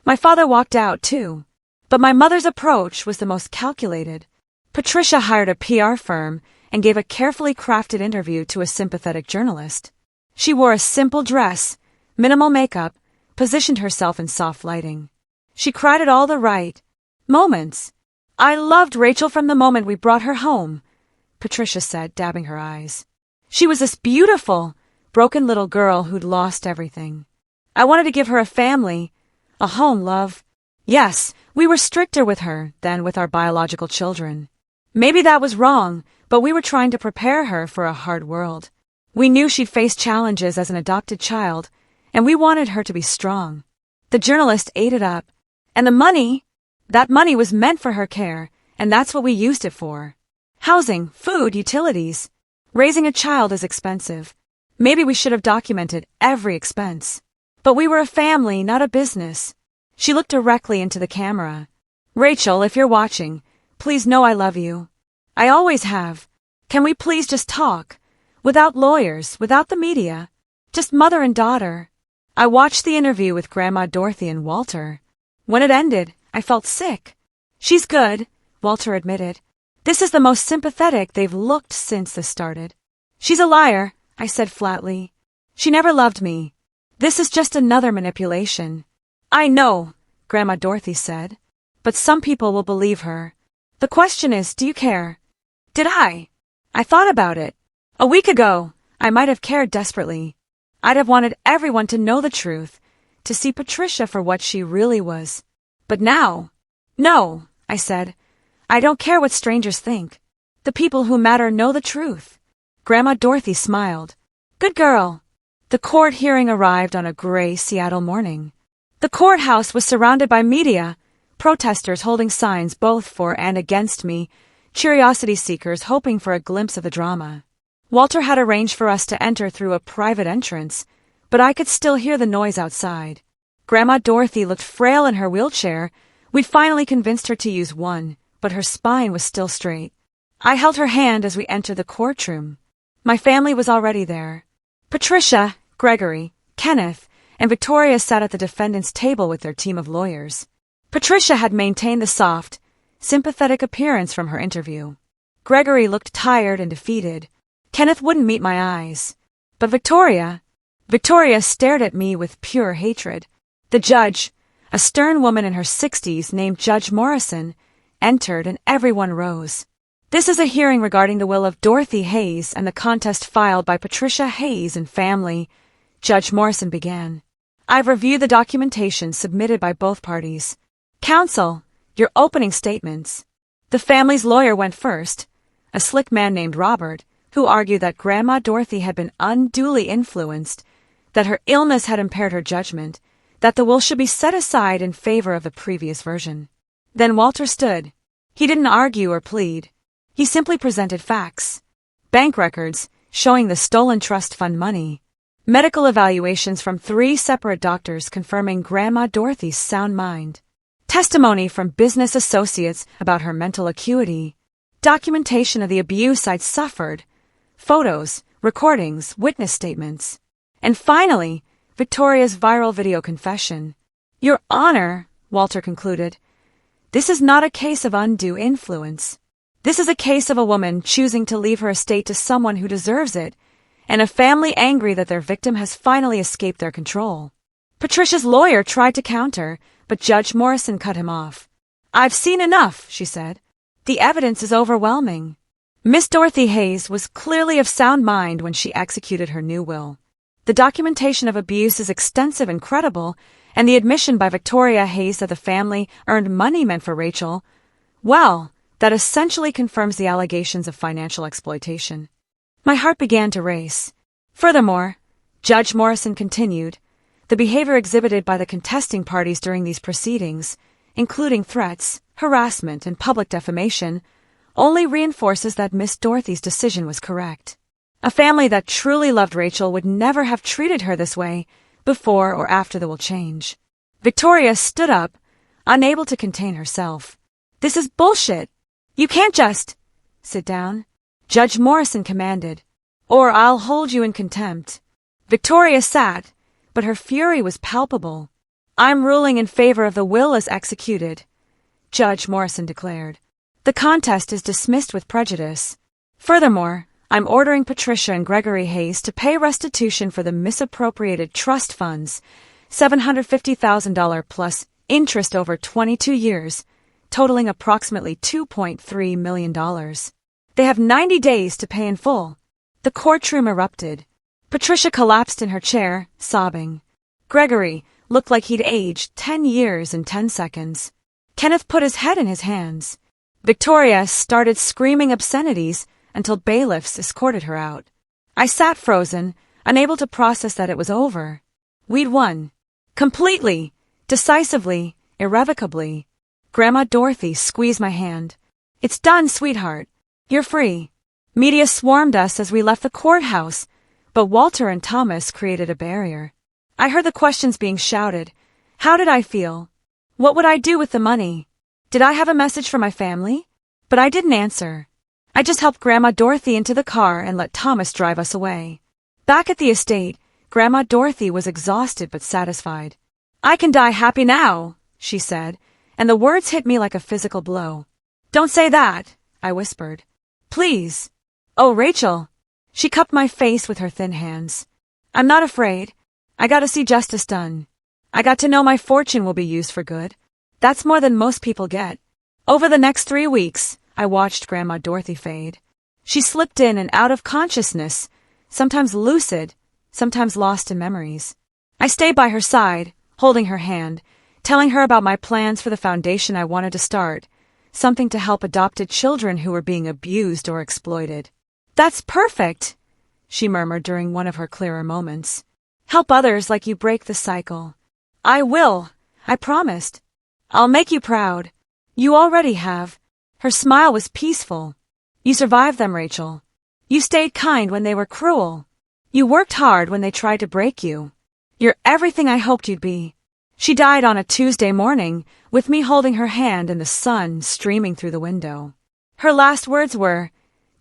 My father walked out, too. But my mother's approach was the most calculated. Patricia hired a PR firm and gave a carefully crafted interview to a sympathetic journalist. She wore a simple dress, minimal makeup, positioned herself in soft lighting. She cried at all the right moments. I loved Rachel from the moment we brought her home, Patricia said, dabbing her eyes. She was this beautiful, broken little girl who'd lost everything. I wanted to give her a family, a home, love. Yes, we were stricter with her than with our biological children. Maybe that was wrong, but we were trying to prepare her for a hard world. We knew she'd face challenges as an adopted child, and we wanted her to be strong. The journalist ate it up. And that money was meant for her care, and that's what we used it for. Housing, food, utilities. Raising a child is expensive. Maybe we should have documented every expense. But we were a family, not a business. She looked directly into the camera. Rachel, if you're watching, please know I love you. I always have. Can we please just talk? Without lawyers, without the media. Just mother and daughter. I watched the interview with Grandma Dorothy and Walter. When it ended, I felt sick. She's good, Walter admitted. This is the most sympathetic they've looked since this started. She's a liar, I said flatly. She never loved me. This is just another manipulation. I know, Grandma Dorothy said. But some people will believe her. The question is, do you care? Did I? I thought about it. A week ago, I might have cared desperately. I'd have wanted everyone to know the truth, to see Patricia for what she really was. But now, no, I said. I don't care what strangers think. The people who matter know the truth. Grandma Dorothy smiled. Good girl. The court hearing arrived on a gray Seattle morning. The courthouse was surrounded by media, protesters holding signs both for and against me, curiosity seekers hoping for a glimpse of the drama. Walter had arranged for us to enter through a private entrance, but I could still hear the noise outside. Grandma Dorothy looked frail in her wheelchair. We'd finally convinced her to use one, but her spine was still straight. I held her hand as we entered the courtroom. My family was already there. Patricia, Gregory, Kenneth, and Victoria sat at the defendant's table with their team of lawyers. Patricia had maintained the soft, sympathetic appearance from her interview. Gregory looked tired and defeated. Kenneth wouldn't meet my eyes. But Victoria stared at me with pure hatred. The judge, a stern woman in her 60s named Judge Morrison, entered and everyone rose. This is a hearing regarding the will of Dorothy Hayes and the contest filed by Patricia Hayes and family, Judge Morrison began. I've reviewed the documentation submitted by both parties. Counsel, your opening statements. The family's lawyer went first, a slick man named Robert, who argued that Grandma Dorothy had been unduly influenced, that her illness had impaired her judgment, that the will should be set aside in favor of the previous version. Then Walter stood. He didn't argue or plead. He simply presented facts. Bank records showing the stolen trust fund money. Medical evaluations from 3 separate doctors confirming Grandma Dorothy's sound mind. Testimony from business associates about her mental acuity. Documentation of the abuse I'd suffered. Photos, recordings, witness statements. And finally, Victoria's viral video confession. Your Honor, Walter concluded, this is not a case of undue influence. This is a case of a woman choosing to leave her estate to someone who deserves it, and a family angry that their victim has finally escaped their control. Patricia's lawyer tried to counter, but Judge Morrison cut him off. I've seen enough, she said. The evidence is overwhelming. Miss Dorothy Hayes was clearly of sound mind when she executed her new will. The documentation of abuse is extensive and credible, and the admission by Victoria Hayes that the family earned money meant for Rachel, well, that essentially confirms the allegations of financial exploitation. My heart began to race. Furthermore, Judge Morrison continued, the behavior exhibited by the contesting parties during these proceedings, including threats, harassment, and public defamation, only reinforces that Miss Dorothy's decision was correct. A family that truly loved Rachel would never have treated her this way before or after the will change. Victoria stood up, unable to contain herself. This is bullshit. You can't just... Sit down, Judge Morrison commanded, or I'll hold you in contempt. Victoria sat, but her fury was palpable. I'm ruling in favor of the will as executed, Judge Morrison declared. The contest is dismissed with prejudice. Furthermore, I'm ordering Patricia and Gregory Hayes to pay restitution for the misappropriated trust funds, $750,000 plus interest over 22 years, totaling approximately $2.3 million. They have 90 days to pay in full. The courtroom erupted. Patricia collapsed in her chair, sobbing. Gregory looked like he'd aged 10 years in 10 seconds. Kenneth put his head in his hands. Victoria started screaming obscenities until bailiffs escorted her out. I sat frozen, unable to process that it was over. We'd won. Completely, decisively, irrevocably. Grandma Dorothy squeezed my hand. It's done, sweetheart. You're free. Media swarmed us as we left the courthouse, but Walter and Thomas created a barrier. I heard the questions being shouted. How did I feel? What would I do with the money? Did I have a message for my family? But I didn't answer. I just helped Grandma Dorothy into the car and let Thomas drive us away. Back at the estate, Grandma Dorothy was exhausted but satisfied. I can die happy now, she said, and the words hit me like a physical blow. Don't say that, I whispered. Please. Oh, Rachel. She cupped my face with her thin hands. I'm not afraid. I got to see justice done. I got to know my fortune will be used for good. That's more than most people get. Over the next 3 weeks, I watched Grandma Dorothy fade. She slipped in and out of consciousness, sometimes lucid, sometimes lost in memories. I stayed by her side, holding her hand, telling her about my plans for the foundation I wanted to start, something to help adopted children who were being abused or exploited. That's perfect, she murmured during one of her clearer moments. Help others like you break the cycle. I will, I promised. I'll make you proud. You already have. Her smile was peaceful. You survived them, Rachel. You stayed kind when they were cruel. You worked hard when they tried to break you. You're everything I hoped you'd be. She died on a Tuesday morning, with me holding her hand and the sun streaming through the window. Her last words were,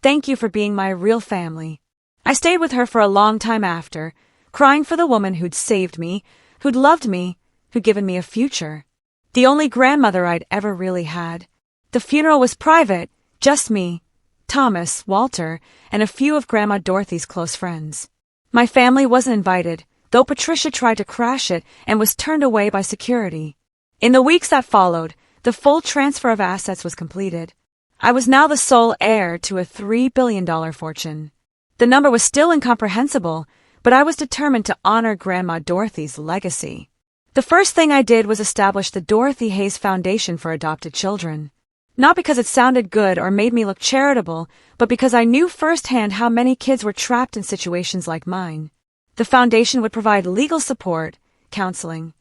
"Thank you for being my real family." I stayed with her for a long time after, crying for the woman who'd saved me, who'd loved me, who'd given me a future. The only grandmother I'd ever really had. The funeral was private, just me, Thomas, Walter, and a few of Grandma Dorothy's close friends. My family wasn't invited, though Patricia tried to crash it and was turned away by security. In the weeks that followed, the full transfer of assets was completed. I was now the sole heir to a $3 billion fortune. The number was still incomprehensible, but I was determined to honor Grandma Dorothy's legacy. The first thing I did was establish the Dorothy Hayes Foundation for Adopted Children. Not because it sounded good or made me look charitable, but because I knew firsthand how many kids were trapped in situations like mine. The foundation would provide legal support, counseling,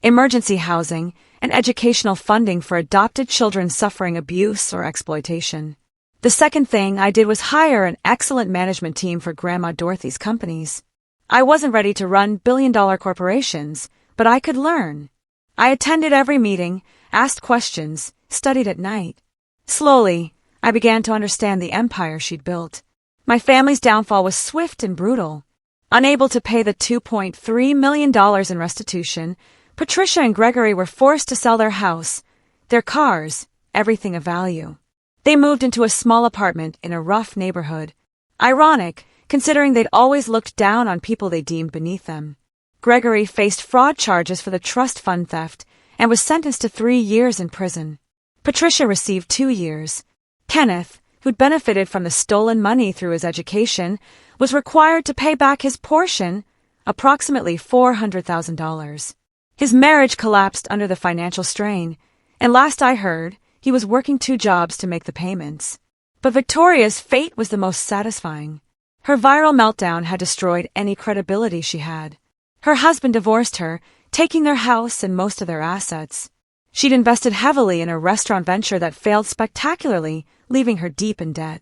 emergency housing, and educational funding for adopted children suffering abuse or exploitation. The second thing I did was hire an excellent management team for Grandma Dorothy's companies. I wasn't ready to run billion-dollar corporations, but I could learn. I attended every meeting, asked questions, studied at night. Slowly, I began to understand the empire she'd built. My family's downfall was swift and brutal. Unable to pay the $2.3 million in restitution, Patricia and Gregory were forced to sell their house, their cars, everything of value. They moved into a small apartment in a rough neighborhood. Ironic, considering they'd always looked down on people they deemed beneath them. Gregory faced fraud charges for the trust fund theft and was sentenced to 3 years in prison. Patricia received 2 years. Kenneth, who'd benefited from the stolen money through his education, was required to pay back his portion, approximately $400,000. His marriage collapsed under the financial strain, and last I heard, he was working 2 jobs to make the payments. But Victoria's fate was the most satisfying. Her viral meltdown had destroyed any credibility she had. Her husband divorced her, taking their house and most of their assets. She'd invested heavily in a restaurant venture that failed spectacularly, leaving her deep in debt.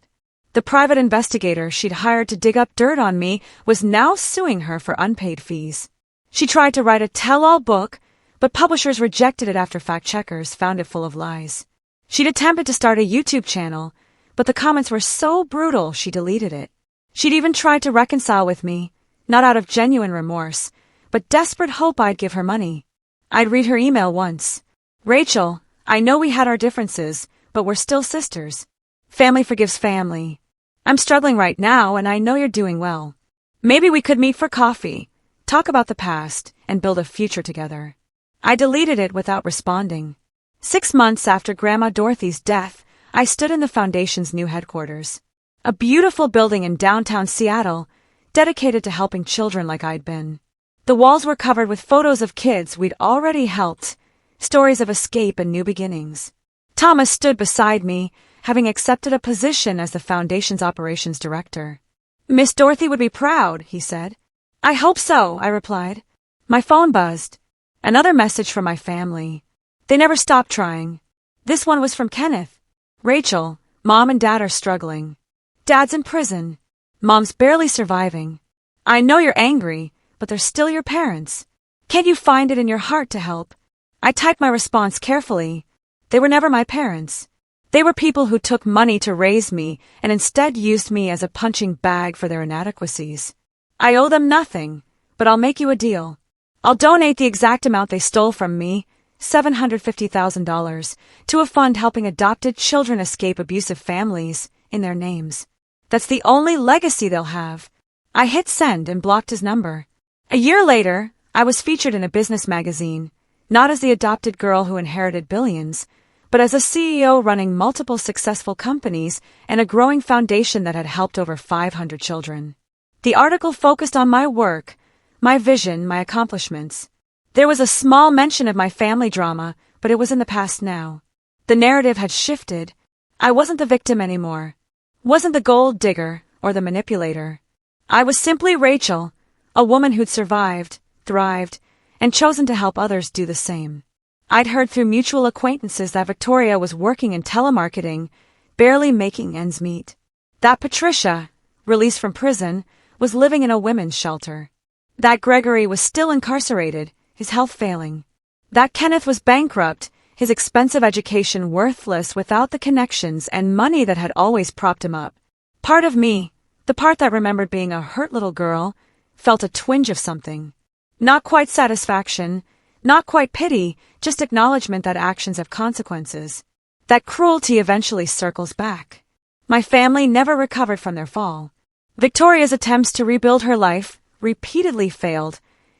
The private investigator she'd hired to dig up dirt on me was now suing her for unpaid fees. She tried to write a tell-all book, but publishers rejected it after fact-checkers found it full of lies. She'd attempted to start a YouTube channel, but the comments were so brutal she deleted it. She'd even tried to reconcile with me, not out of genuine remorse, but desperate hope I'd give her money. I'd read her email once. "Rachel, I know we had our differences, but we're still sisters. Family forgives family. I'm struggling right now and I know you're doing well. Maybe we could meet for coffee, talk about the past, and build a future together." I deleted it without responding. 6 months after Grandma Dorothy's death, I stood in the foundation's new headquarters. A beautiful building in downtown Seattle, dedicated to helping children like I'd been. The walls were covered with photos of kids we'd already helped, stories of escape and new beginnings. Thomas stood beside me, having accepted a position as the foundation's operations director. "Miss Dorothy would be proud," he said. "I hope so," I replied. My phone buzzed. Another message from my family. They never stopped trying. This one was from Kenneth. "Rachel, Mom and Dad are struggling. Dad's in prison. Mom's barely surviving. I know you're angry, but they're still your parents. Can't you find it in your heart to help?" I typed my response carefully. They were never my parents. They were people who took money to raise me and instead used me as a punching bag for their inadequacies. I owe them nothing, but I'll make you a deal. I'll donate the exact amount they stole from me, $750,000, to a fund helping adopted children escape abusive families, in their names. That's the only legacy they'll have. I hit send and blocked his number. A year later, I was featured in a business magazine, not as the adopted girl who inherited billions, but as a CEO running multiple successful companies and a growing foundation that had helped over 500 children. The article focused on my work, my vision, my accomplishments. There was a small mention of my family drama, but it was in the past now. The narrative had shifted. I wasn't the victim anymore. Wasn't the gold digger or the manipulator. I was simply Rachel, a woman who'd survived, thrived, and chosen to help others do the same. I'd heard through mutual acquaintances that Victoria was working in telemarketing, barely making ends meet. That Patricia, released from prison, was living in a women's shelter. That Gregory was still incarcerated, his health failing. That Kenneth was bankrupt, his expensive education worthless without the connections and money that had always propped him up. Part of me, the part that remembered being a hurt little girl, felt a twinge of something. Not quite satisfaction, not quite pity, just acknowledgement that actions have consequences. That cruelty eventually circles back. My family never recovered from their fall. Victoria's attempts to rebuild her life repeatedly failed,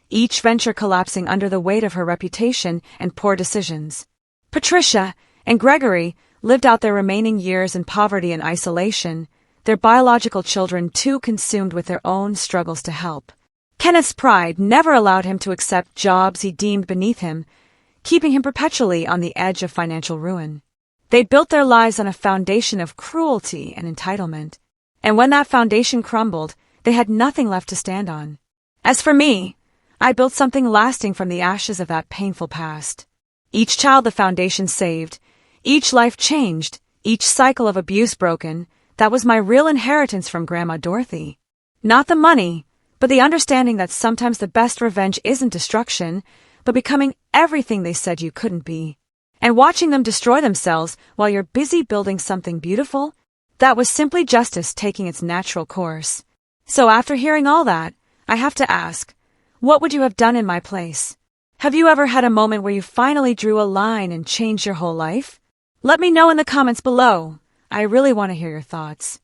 each venture collapsing under the weight of her reputation and poor decisions. Patricia and Gregory lived out their remaining years in poverty and isolation, their biological children too consumed with their own struggles to help. Kenneth's pride never allowed him to accept jobs he deemed beneath him, keeping him perpetually on the edge of financial ruin. They built their lives on a foundation of cruelty and entitlement, and when that foundation crumbled, they had nothing left to stand on. As for me, I built something lasting from the ashes of that painful past. Each child the foundation saved, each life changed, each cycle of abuse broken, that was my real inheritance from Grandma Dorothy. Not the money, but the understanding that sometimes the best revenge isn't destruction, but becoming everything they said you couldn't be. And watching them destroy themselves while you're busy building something beautiful, that was simply justice taking its natural course. So after hearing all that, I have to ask, what would you have done in my place? Have you ever had a moment where you finally drew a line and changed your whole life? Let me know in the comments below. I really want to hear your thoughts.